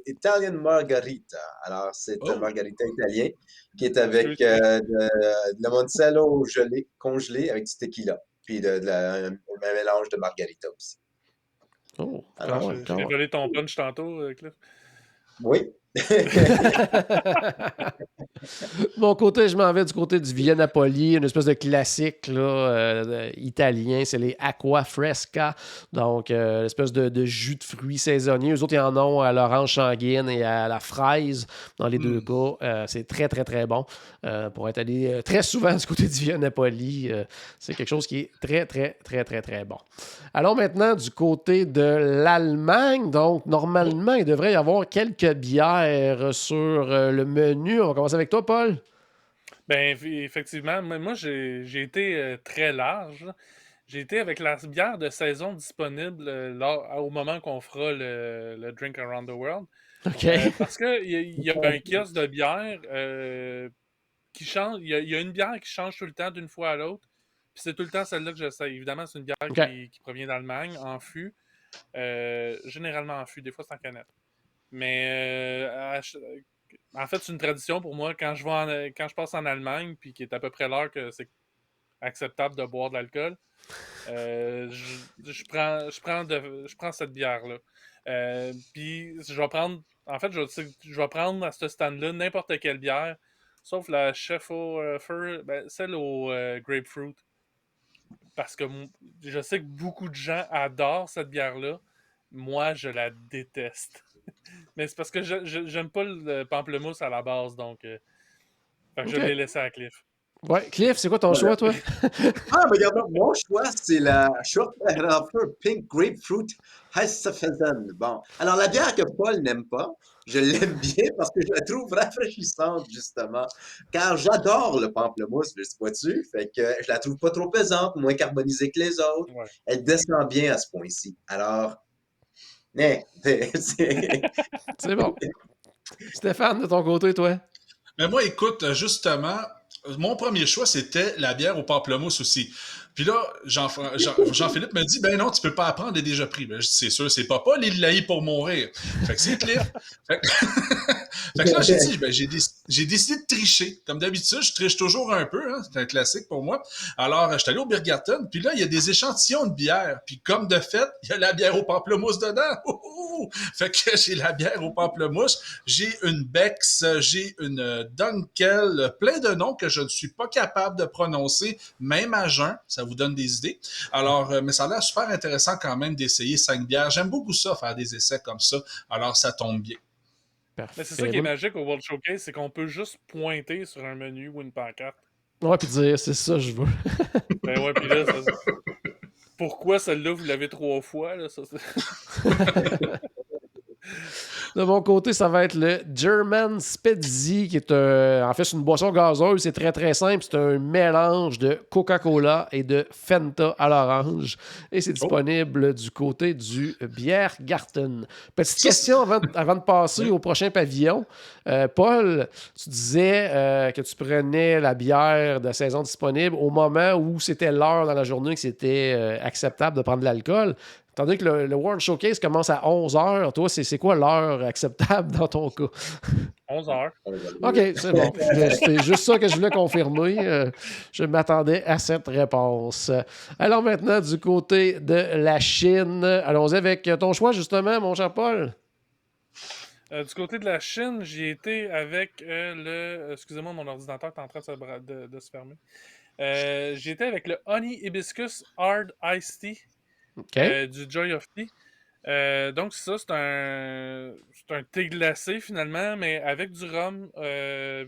l'Italian Margarita. Alors, c'est un Oh. margarita italien qui est avec de limoncello gelé, congelé avec du tequila. Puis un mélange de margarita aussi. Oh, Alors, quand même, Je quand t'ai même. volé ton punch tantôt, Cliff. oui. De mon côté, je m'en vais du côté du Via Napoli, une espèce de classique là, italien, c'est les Acqua Fresca, donc l'espèce de jus de fruits saisonniers. Eux autres, ils en ont à l'orange sanguine et à la fraise dans les deux cas. C'est très, très, très bon. Pour être allé très souvent du côté du Via Napoli, c'est quelque chose qui est très, très, très, très, très bon. Allons maintenant du côté de l'Allemagne. Donc, normalement, il devrait y avoir quelques bières sur le menu. On va commencer avec toi, Paul. Ben, effectivement, moi, j'ai été très large. J'ai été avec la bière de saison disponible au moment qu'on fera le Drink Around the World. OK. Parce qu'il y a un kiosque de bière qui change. Il y a une bière qui change tout le temps d'une fois à l'autre. Puis c'est tout le temps celle-là que j'essaie. Évidemment, c'est une bière OK. qui provient d'Allemagne, en fût. Généralement en fût, des fois c'est en canette. Mais en fait, c'est une tradition pour moi quand je passe en Allemagne, puis qui est à peu près l'heure que c'est acceptable de boire de l'alcool. Je prends cette bière-là. Puis je vais prendre. En fait, je vais prendre à ce stand-là n'importe quelle bière, sauf la Chef au Fur, celle au grapefruit. Parce que je sais que beaucoup de gens adorent cette bière-là. Moi, je la déteste. Mais c'est parce que j'aime pas le pamplemousse à la base, donc fait que je OK. l'ai laissé à Cliff. Ouais. Cliff, c'est quoi ton choix, toi? Ah, mais regarde, mon choix, c'est la Schottenraffer Pink Grapefruit Heißpfeffer. Bon. Alors, la bière que Paul n'aime pas, je l'aime bien parce que je la trouve rafraîchissante, justement. Car j'adore le pamplemousse, le vois-tu? Fait que je la trouve pas trop pesante, moins carbonisée que les autres. Ouais. Elle descend bien à ce point-ci. Alors, c'est... C'est bon. Stéphane, de ton côté, toi? Mais moi, écoute, justement, mon premier choix, c'était la bière au pamplemousse aussi. Puis là, Jean-Philippe me dit, ben non, tu peux pas apprendre, elle est déjà pris. Ben, je dis, c'est sûr, c'est pas Paul, il l'a pour mourir. Fait que c'est Cliff. Fait que, fait que là, j'ai dit, ben, j'ai décidé de tricher. Comme d'habitude, je triche toujours un peu, hein, c'est un classique pour moi. Alors, je suis allé au Biergarten, puis là, il y a des échantillons de bière. Puis comme de fait, il y a la bière au pamplemousse dedans. Fait que j'ai la bière au pamplemousse, j'ai une Bex, j'ai une Dunkel, plein de noms que je ne suis pas capable de prononcer, même à jeun, ça vous donne des idées. Alors, mais ça a l'air super intéressant quand même d'essayer 5 bières. J'aime beaucoup ça, faire des essais comme ça, alors ça tombe bien. Mais Parfait. c'est ça qui est magique au World Showcase, c'est qu'on peut juste pointer sur un menu ou une pancarte. Ouais, puis dire, c'est ça, je veux. Ben ouais, puis là, pourquoi celle-là, vous l'avez 3 fois, là, ça, De mon côté, ça va être le German Spezi, qui est en fait, c'est une boisson gazeuse. C'est très, très simple. C'est un mélange de Coca-Cola et de Fanta à l'orange. Et c'est disponible du côté du Biergarten. Petite question avant de passer au prochain pavillon. Paul, tu disais que tu prenais la bière de saison disponible au moment où c'était l'heure dans la journée que c'était acceptable de prendre de l'alcool. Tandis que le World Showcase commence à 11h. Toi, c'est quoi l'heure acceptable dans ton cas? 11h. OK, c'est bon. C'est juste ça que je voulais confirmer. Je m'attendais à cette réponse. Alors maintenant, du côté de la Chine, allons-y avec ton choix, justement, mon cher Paul. Du côté de la Chine, j'ai été avec excusez-moi, mon ordinateur est en train de se fermer. J'étais avec le Honey Hibiscus Hard Iced Tea OK. du Joy of Tea. Donc, ça, c'est un thé glacé finalement, mais avec du rhum,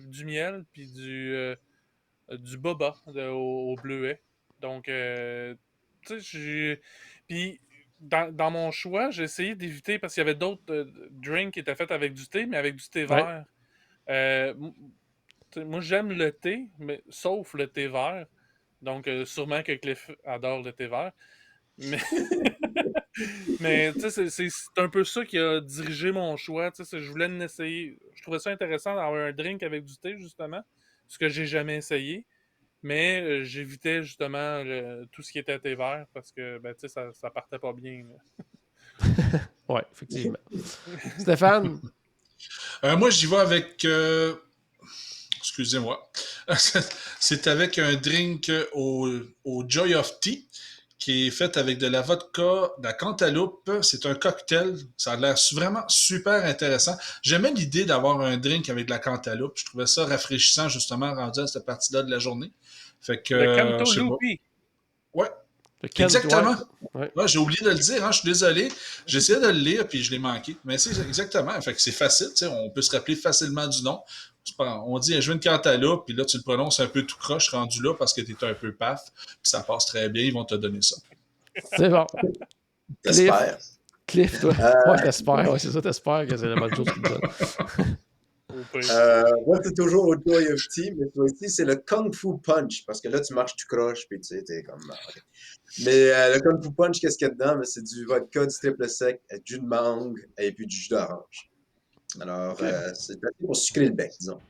du miel, puis du boba au bleuet. Donc, tu sais, puis, dans mon choix, j'ai essayé d'éviter, parce qu'il y avait d'autres drinks qui étaient faits avec du thé, mais avec du thé Ouais. vert. Moi, j'aime le thé, mais sauf le thé vert. Donc, sûrement que Cliff adore le thé vert. Mais, mais tu sais, c'est un peu ça qui a dirigé mon choix. Tu sais, je voulais essayer. Je trouvais ça intéressant d'avoir un drink avec du thé, justement, ce que j'ai jamais essayé. Mais j'évitais justement tout ce qui était thé vert parce que ben, tu sais, ça partait pas bien. Ouais, effectivement. Stéphane? Moi, j'y vais avec. Excusez-moi. C'est avec un drink au Joy of Tea qui est fait avec de la vodka, de la cantaloupe. C'est un cocktail. Ça a l'air vraiment super intéressant. J'aimais l'idée d'avoir un drink avec de la cantaloupe. Je trouvais ça rafraîchissant, justement, rendu à cette partie-là de la journée. Fait que, Le Canto je sais pas. Loopy. Ouais, Le Ken- exactement. Ouais. Ouais, j'ai oublié de le dire, hein, je suis désolé. J'essayais de le lire puis je l'ai manqué. Mais c'est exactement. Fait que c'est facile, tu sais, on peut se rappeler facilement du nom. On dit je veux une cantaloupe, puis là tu le prononces un peu tout croche rendu là parce que t'es un peu paf, puis ça passe très bien, ils vont te donner ça. C'est bon. J'espère. Cliff, toi. Ouais, t'espères. Ouais, c'est ça, t'espères que c'est la bonne chose qu'il te donne. Au pire. Moi, c'est toujours au Joy of Tea, mais toi aussi, c'est le Kung Fu Punch, parce que là, tu marches, tu croches, puis tu sais, t'es comme... ok. Mais le Kung Fu Punch, qu'est-ce qu'il y a dedans? Ben, c'est du vodka, du triple sec, du jus de mangue, et puis du jus d'orange. Alors, Ok. c'est assez pour sucrer le bec, disons.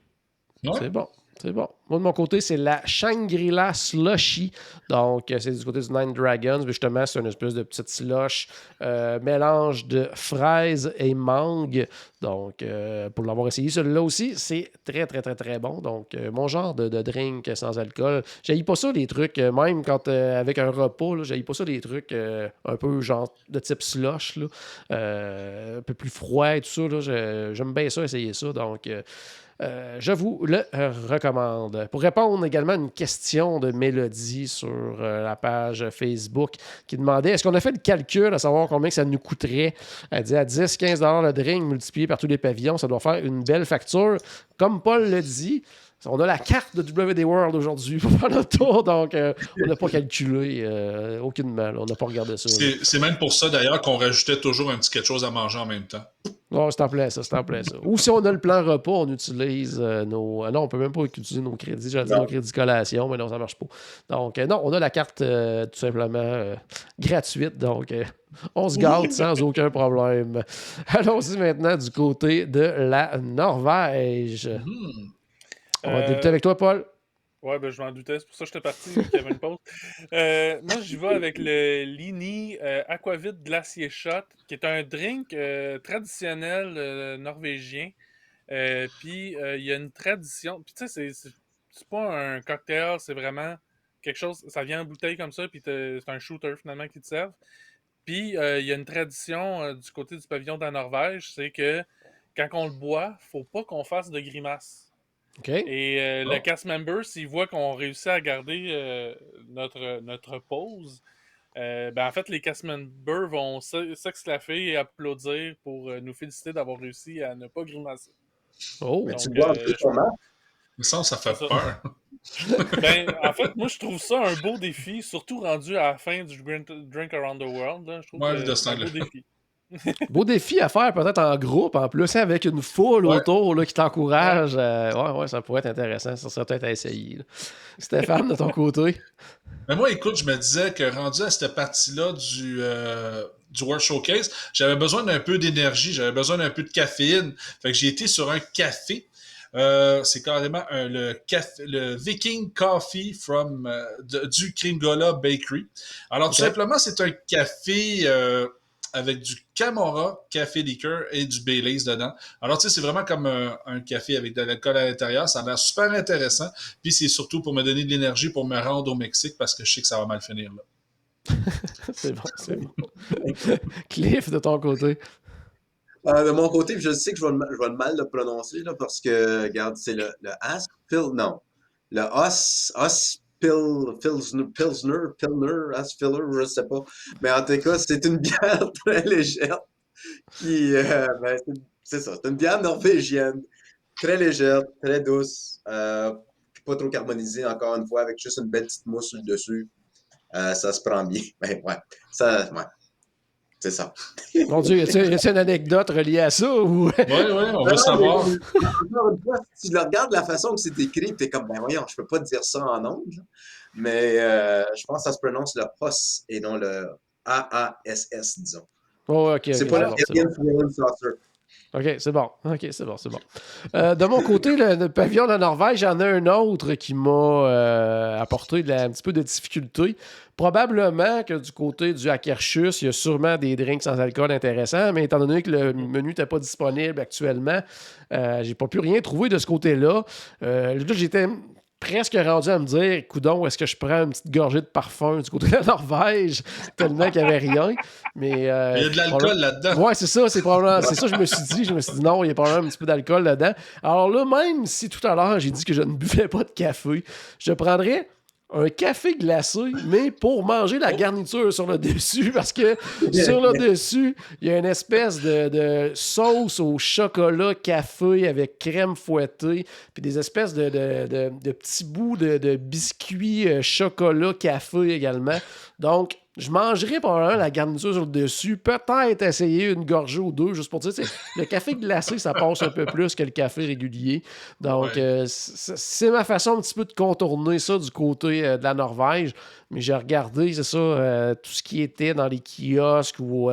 Ouais. C'est bon. C'est bon. Moi, de mon côté, c'est la Shangri-La Slushy. Donc, c'est du côté du Nine Dragons. Mais justement, c'est une espèce de petite slush mélange de fraises et mangue. Donc, pour l'avoir essayé, celui-là aussi, c'est très, très, très, très bon. Donc, mon genre de drink sans alcool. J'haïs pas ça, les trucs, même quand avec un repas, j'haïs pas ça, les trucs un peu genre de type slush, là, un peu plus froid et tout ça. Là, j'aime bien ça, essayer ça. Donc, je vous le recommande. Pour répondre également à une question de Mélodie sur la page Facebook qui demandait est-ce qu'on a fait le calcul à savoir combien que ça nous coûterait. Elle dit à 10-15 $ le drink multiplié par tous les pavillons, ça doit faire une belle facture. Comme Paul le dit, on a la carte de WD World aujourd'hui pour faire le tour, donc on n'a pas calculé aucunement. Là, on n'a pas regardé ça. C'est même pour ça d'ailleurs qu'on rajoutait toujours un petit quelque chose à manger en même temps. Non, c'est en plein ça, c'est en plein ça. Ou si on a le plan repas, on utilise nos... non, on peut même pas utiliser nos crédits. J'allais dire nos crédits collation, mais non, ça marche pas. Donc, non, on a la carte tout simplement gratuite. Donc, on se gâte sans aucun problème. Allons-y maintenant du côté de la Norvège. On va débuter avec toi, Paul. Ouais, ben je m'en doutais, c'est pour ça que j'étais parti, vu qu'il y avait une pause. Moi, j'y vais avec le Lini Aquavit Glacier Shot, qui est un drink traditionnel norvégien. Puis, il y a une tradition. Puis, tu sais, c'est pas un cocktail, c'est vraiment quelque chose. Ça vient en bouteille comme ça, puis c'est un shooter finalement qui te servent. Puis, il y a une tradition du côté du pavillon de la Norvège, c'est que quand on le boit, faut pas qu'on fasse de grimaces. OK. Et le Oh. cast member, s'il voit qu'on réussit à garder notre pause, ben en fait, les cast members vont s'exclaffer et applaudir pour nous féliciter d'avoir réussi à ne pas grimacer. Oh, Mais tu Donc, le vois un peu comment? Mais ça c'est fait ça. peur. Ben, en fait, moi, je trouve ça un beau défi, surtout rendu à la fin du Drink Around the World. Là, je trouve Ouais, que de c'est un beau ce défi. beau défi à faire peut-être en groupe, en plus, avec une foule Ouais. autour là, qui t'encourage. Ouais, ça pourrait être intéressant. Ça serait peut-être à essayer. Là. Stéphane, de ton côté. Mais moi, écoute, je me disais que rendu à cette partie-là du World Showcase, j'avais besoin d'un peu d'énergie, j'avais besoin d'un peu de caféine. Fait que j'ai été sur un café. C'est carrément le Viking Coffee du Kringola Bakery. Alors, tout OK. simplement, c'est un café avec du Camorra, café liqueur et du Baileys dedans. Alors, tu sais, c'est vraiment comme un café avec de l'alcool à l'intérieur. Ça a l'air super intéressant. Puis, c'est surtout pour me donner de l'énergie pour me rendre au Mexique parce que je sais que ça va mal finir là. C'est bon, c'est bon. Cliff, de ton côté. De mon côté, je sais que je vais mal le prononcer, là, parce que, regarde, c'est le Aspil, non. Le Pilsner, Asfiller, je sais pas. Mais en tout cas, c'est une bière très légère qui, c'est ça, c'est une bière norvégienne, très légère, très douce, puis pas trop carbonisée, encore une fois, avec juste une belle petite mousse sur le dessus. Ça se prend bien. Ben, ouais, c'est ça. Mon Dieu, y a-t-il une anecdote reliée à ça? Ou... Oui, on veut savoir. Encore une fois, si tu le regardes la façon que c'est écrit, t'es comme, ben voyons, je peux pas te dire ça en ondes. Là. Mais je pense que ça se prononce le POS et non le AASS, disons. Oh, ok, C'est pas c'est le bon, Indian Swirling Saucer. OK, c'est bon. De mon côté, le pavillon de la Norvège, il y en a un autre qui m'a apporté un petit peu de difficulté. Probablement que du côté du Akershus, il y a sûrement des drinks sans alcool intéressants, mais étant donné que le menu n'était pas disponible actuellement, j'ai pas pu rien trouver de ce côté-là. Là, j'étais presque rendu à me dire, coudon, est-ce que je prends une petite gorgée de parfum du côté de la Norvège, tellement qu'il n'y avait rien. Mais, il y a de l'alcool là-dedans. Ouais, c'est ça, c'est ça je me suis dit. Je me suis dit non, il y a probablement un petit peu d'alcool là-dedans. Alors là, même si tout à l'heure, j'ai dit que je ne buvais pas de café, je prendrais un café glacé, mais pour manger la garniture sur le dessus, parce que sur le dessus, il y a une espèce de sauce au chocolat café avec crème fouettée, puis des espèces de petits bouts de biscuits chocolat café également. Donc, je mangerais probablement la garniture sur le dessus, peut-être essayer une gorgée ou deux, juste pour dire, le café glacé, ça passe un peu plus que le café régulier. Donc, c'est ma façon un petit peu de contourner ça du côté de la Norvège. Mais j'ai regardé, c'est ça, tout ce qui était dans les kiosques ou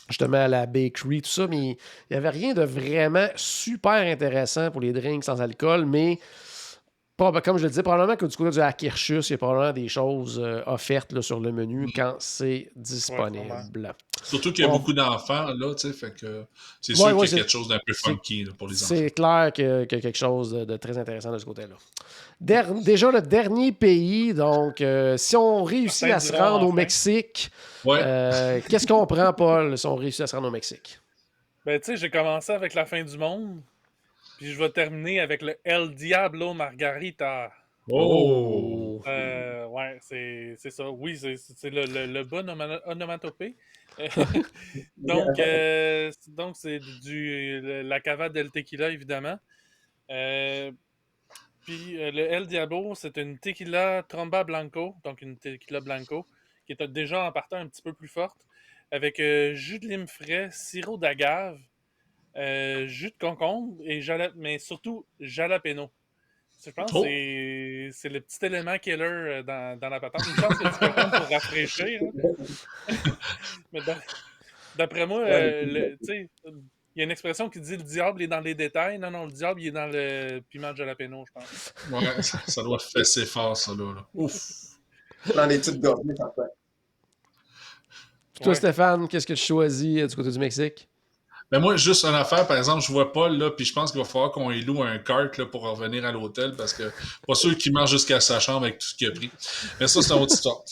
justement à la bakery, tout ça, mais il n'y avait rien de vraiment super intéressant pour les drinks sans alcool, mais comme je le disais, probablement que du côté du Akershus, il y a probablement des choses offertes là, sur le menu quand c'est disponible. Ouais, surtout qu'il y a beaucoup d'enfants, là, tu sais, fait que c'est sûr qu'il y a quelque chose d'un peu funky là, pour les enfants. C'est clair qu'il y a quelque chose de très intéressant de ce côté-là. Déjà, le dernier pays, donc, si on réussit à se rendre au Mexique, qu'est-ce qu'on prend, Paul, si on réussit à se rendre au Mexique? Ben, tu sais, j'ai commencé avec la fin du monde. Puis je vais terminer avec le El Diablo Margarita. Oh! Ouais, c'est ça. Oui, c'est le bon onomatopée. Donc, c'est la cava del tequila, évidemment. Puis le El Diablo, c'est une tequila Tromba Blanco, donc une tequila Blanco, qui est déjà en partant un petit peu plus forte, avec jus de lime frais, sirop d'agave, jus de concombre, mais surtout jalapeno. Je pense que c'est le petit élément killer dans la patente. Une chance que du concombre pour rafraîchir. Hein. Mais d'après moi, tu sais, il y a une expression qui dit le diable est dans les détails. Non, le diable il est dans le piment de jalapeno, je pense. Ouais, ça doit fesser fort, ça, là. Ouf! Dans les petites gorgées, ça fait. Toi, Stéphane, qu'est-ce que tu choisis du côté du Mexique? Mais moi, juste une affaire, par exemple, je vois Paul, là, puis je pense qu'il va falloir qu'on y loue un kart là, pour revenir à l'hôtel, parce que pas sûr qu'il marche jusqu'à sa chambre avec tout ce qu'il a pris. Mais ça, c'est une autre histoire.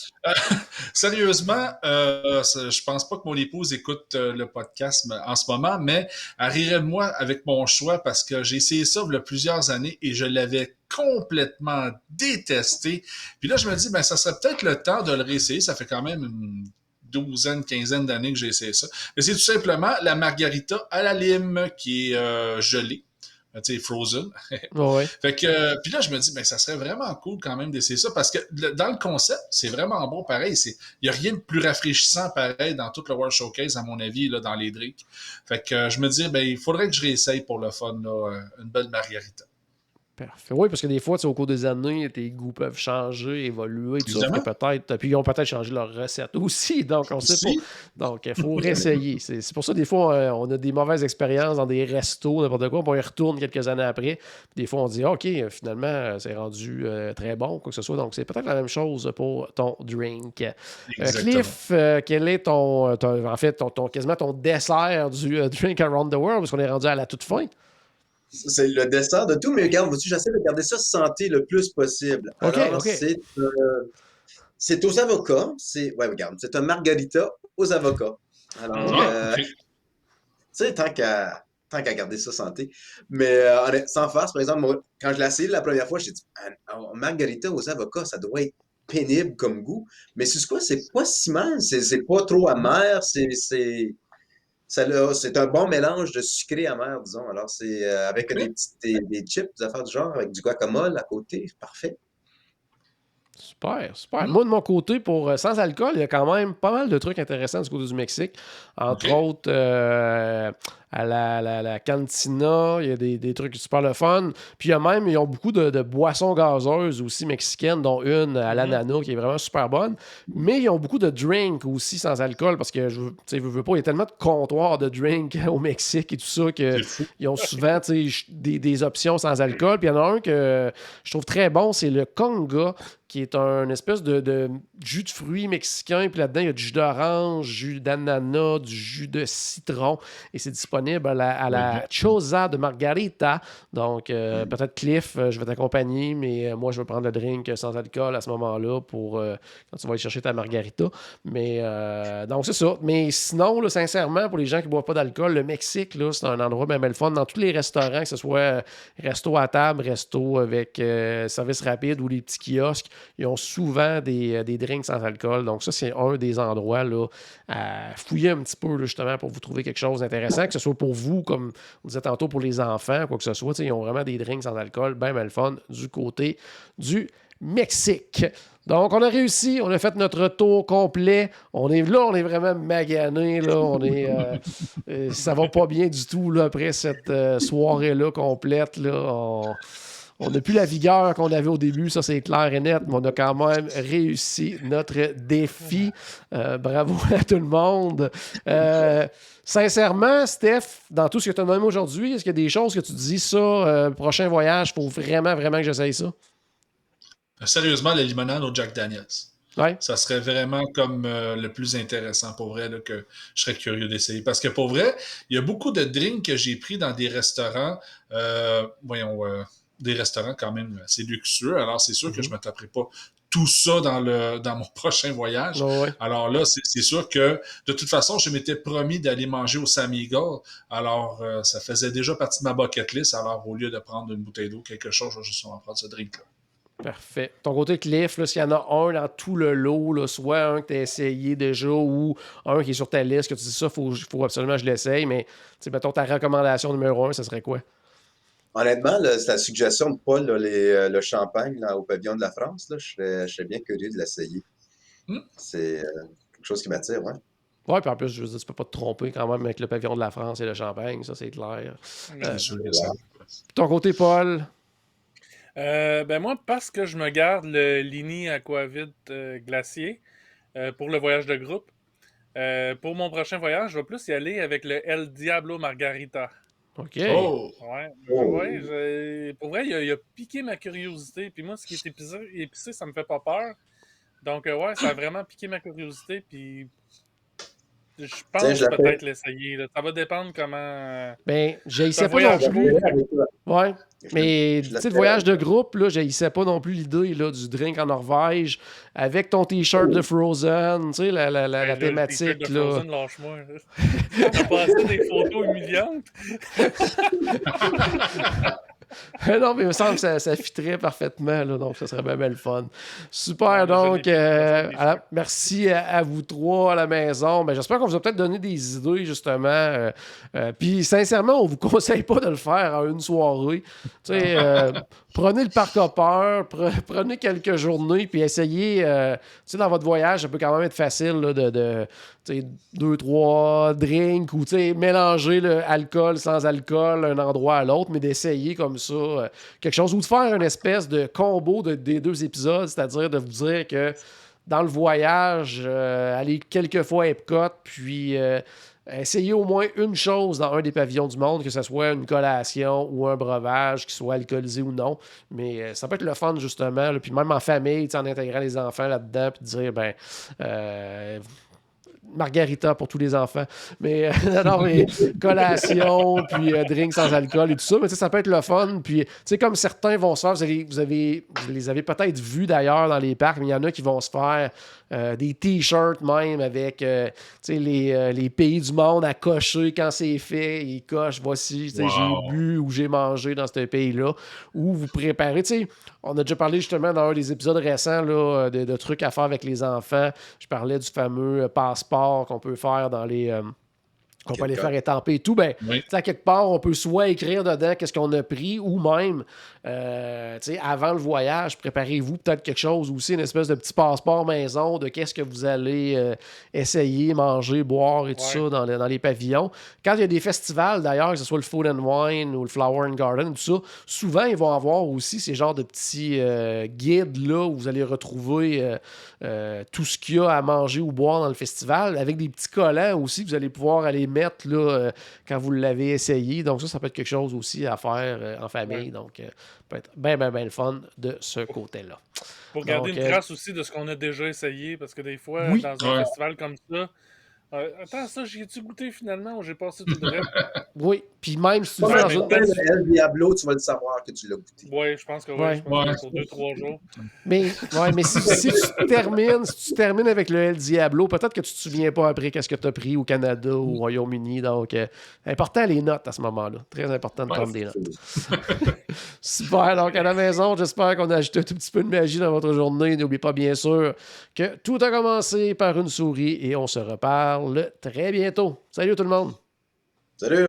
Sérieusement, je pense pas que mon épouse écoute le podcast en ce moment, mais elle rirait de moi avec mon choix, parce que j'ai essayé ça il y a plusieurs années et je l'avais complètement détesté. Puis là, je me dis, ben ça serait peut-être le temps de le réessayer. Ça fait quand même une douzaine, quinzaine d'années que j'ai essayé ça. Mais c'est tout simplement la margarita à la lime qui est gelée. Tu sais, frozen. Ouais. Fait que, puis là, je me dis, ben, ça serait vraiment cool quand même d'essayer ça parce que dans le concept, c'est vraiment bon pareil. Il n'y a rien de plus rafraîchissant pareil dans tout le World Showcase, à mon avis, là, dans les drinks. Fait que je me dis, ben, il faudrait que je réessaye pour le fun, là, une belle margarita. Parfait. Oui, parce que des fois, au cours des années, tes goûts peuvent changer, évoluer, tout ça. Peut-être, puis ils ont peut-être changé leur recette aussi, donc on ne sait pas. Donc, il faut réessayer. C'est pour ça, des fois, on a des mauvaises expériences dans des restos, n'importe quoi, puis on y retourne quelques années après. Puis des fois, on dit, OK, finalement, c'est rendu très bon, quoi que ce soit. Donc, c'est peut-être la même chose pour ton drink. Cliff, quel est quasiment ton dessert du Drink Around the World, parce qu'on est rendu à la toute fin? C'est le dessert de tout, mais regarde, j'essaie de garder ça santé le plus possible. Alors, c'est aux avocats. Regarde, c'est un margarita aux avocats. Alors, tu sais, tant qu'à tant qu'à garder ça santé. Mais sans farce, par exemple, moi, quand je l'ai essayé la première fois, j'ai dit, margarita aux avocats, ça doit être pénible comme goût. Mais c'est quoi? C'est pas si mal. C'est pas trop amer. C'est un bon mélange de sucré amer, disons. Alors, c'est avec des chips, des affaires du genre, avec du guacamole à côté. Parfait. Super, super. Moi, de mon côté, pour sans alcool, il y a quand même pas mal de trucs intéressants du côté du Mexique. Entre autres, à la Cantina, il y a des trucs super le fun. Puis il y a même, ils ont beaucoup de boissons gazeuses aussi mexicaines, dont une à l'ananas qui est vraiment super bonne. Mais ils ont beaucoup de drinks aussi sans alcool parce que, tu sais, veux pas, il y a tellement de comptoirs de drinks au Mexique et tout ça qu'ils ont souvent des options sans alcool. Puis il y en a un que je trouve très bon, c'est le Conga, qui est un espèce de jus de fruits mexicain. Puis là-dedans, il y a du jus d'orange, jus d'ananas, du jus de citron. Et c'est disponible à la Choza de Margarita. Donc, peut-être Cliff, je vais t'accompagner, mais moi, je vais prendre le drink sans alcool à ce moment-là pour quand tu vas aller chercher ta Margarita. Mais, donc, c'est ça. Mais sinon, là, sincèrement, pour les gens qui ne boivent pas d'alcool, le Mexique, là, c'est un endroit bien le fun. Dans tous les restaurants, que ce soit resto à table, resto avec service rapide ou les petits kiosques, ils ont souvent des drinks sans alcool. Donc, ça, c'est un des endroits là, à fouiller un petit peu, là, justement, pour vous trouver quelque chose d'intéressant, que ce soit pour vous, comme on disait tantôt, pour les enfants, quoi que ce soit. Ils ont vraiment des drinks sans alcool, bien le fun, du côté du Mexique. Donc, on a réussi, on a fait notre tour complet. On est vraiment magané. Là, ça va pas bien du tout là, après cette soirée-là complète. Là, on n'a plus la vigueur qu'on avait au début, ça c'est clair et net, mais on a quand même réussi notre défi. Bravo à tout le monde. Sincèrement, Steph, dans tout ce que tu as nommé aujourd'hui, est-ce qu'il y a des choses que tu dis ça, prochain voyage, il faut vraiment que j'essaye ça? Sérieusement, la limonade au Jack Daniels. Ouais. Ça serait vraiment comme le plus intéressant pour vrai, là, que je serais curieux d'essayer. Parce que pour vrai, il y a beaucoup de drinks que j'ai pris dans des restaurants, des restaurants quand même assez luxueux. Alors, c'est sûr que je ne me taperai pas tout ça dans mon prochain voyage. Oh, ouais. Alors là, c'est sûr que de toute façon, je m'étais promis d'aller manger au San Miguel. Alors, ça faisait déjà partie de ma bucket list. Alors, au lieu de prendre une bouteille d'eau, quelque chose, je vais juste prendre ce drink-là. Parfait. Ton côté Cliff, là, s'il y en a un dans tout le lot, là, soit un que tu as essayé déjà ou un qui est sur ta liste, que tu dis ça, faut absolument que je l'essaye, mais mettons ta recommandation numéro 1, ça serait quoi? Honnêtement, là, c'est la suggestion de Paul, là, le champagne là, au pavillon de la France. Là, je serais bien curieux de l'essayer. C'est quelque chose qui m'attire, ouais. Ouais, puis en plus, je veux dire, tu peux pas te tromper quand même avec le pavillon de la France et le champagne, ça c'est clair. Ton côté, Paul? Moi, parce que je me garde le Lini Aquavit glacier pour le voyage de groupe, pour mon prochain voyage, je vais plus y aller avec le El Diablo Margarita. OK. Oh! Ouais, pour vrai, il a piqué ma curiosité. Puis moi, ce qui est épicé, ça me fait pas peur. Donc, ouais, ça a vraiment piqué ma curiosité. Puis je pense peut-être l'essayer. Là. Ça va dépendre comment. Ben, j'haïssais pas non plus. Ouais. Mais, tu sais, le voyage de groupe, là, j'haïssais pas non plus l'idée là, du drink en Norvège avec ton t-shirt de Frozen, tu sais, la thématique. Le là. Frozen, lâche-moi. T'as passé des photos humiliantes. Non, mais il me semble que ça fitterait parfaitement, là, donc ça serait bien le fun. Super, donc, merci à vous trois à la maison. Ben, j'espère qu'on vous a peut-être donné des idées, justement. Puis, sincèrement, on vous conseille pas de le faire en une soirée. Tu sais, prenez le parc hopper, prenez quelques journées, puis essayez, tu sais, dans votre voyage, ça peut quand même être facile là, de 2-3 drinks ou mélanger le alcool sans alcool d'un endroit à l'autre, mais d'essayer comme ça quelque chose ou de faire une espèce de combo des deux épisodes, c'est-à-dire de vous dire que dans le voyage, allez quelques fois à Epcot, puis essayez au moins une chose dans un des pavillons du monde, que ce soit une collation ou un breuvage, qui soit alcoolisé ou non. Mais ça peut être le fun, justement. Là, puis même en famille, en intégrant les enfants là-dedans, puis de dire, margarita pour tous les enfants. Mais non, mais collation, puis drink sans alcool et tout ça. Mais ça peut être le fun. Puis, comme certains vont se faire, vous les avez peut-être vus d'ailleurs dans les parcs, mais il y en a qui vont se faire des t-shirts même avec les pays du monde à cocher quand c'est fait. Ils cochent, voici, j'ai bu ou j'ai mangé dans ce pays-là. Ou vous préparez, on a déjà parlé justement dans un des épisodes récents là, de trucs à faire avec les enfants. Je parlais du fameux passeport qu'on peut faire dans les... qu'on peut aller faire étamper et tout, ben, à quelque part, on peut soit écrire dedans qu'est-ce qu'on a pris ou même, avant le voyage, préparez-vous peut-être quelque chose aussi, une espèce de petit passeport maison de qu'est-ce que vous allez essayer, manger, boire et tout ça dans les pavillons. Quand il y a des festivals, d'ailleurs, que ce soit le Food and Wine ou le Flower and Garden, tout ça, souvent, ils vont avoir aussi ces genres de petits guides-là où vous allez retrouver tout ce qu'il y a à manger ou boire dans le festival, avec des petits collants aussi que vous allez pouvoir aller mettre là, quand vous l'avez essayé. Donc ça peut être quelque chose aussi à faire en famille. Donc, peut être bien le fun de ce côté-là. Pour garder une trace aussi de ce qu'on a déjà essayé, parce que des fois, dans un festival comme ça, attends, ça, j'y ai-tu goûté finalement ou j'ai passé tout le reste? Oui, puis même si tu fais le El Diablo, tu vas le savoir que tu l'as goûté. Oui, je pense que oui. Je pense que pour 2-3 jours. Mais si tu termines avec le El Diablo, peut-être que tu te souviens pas après qu'est-ce que tu as pris au Canada ou au Royaume-Uni. Donc, important les notes à ce moment-là. Très important de prendre des notes. Super. Donc, à la maison, j'espère qu'on a ajouté un tout petit peu de magie dans votre journée. N'oubliez pas, bien sûr, que tout a commencé par une souris et on se reparle très bientôt. Salut tout le monde. Salut.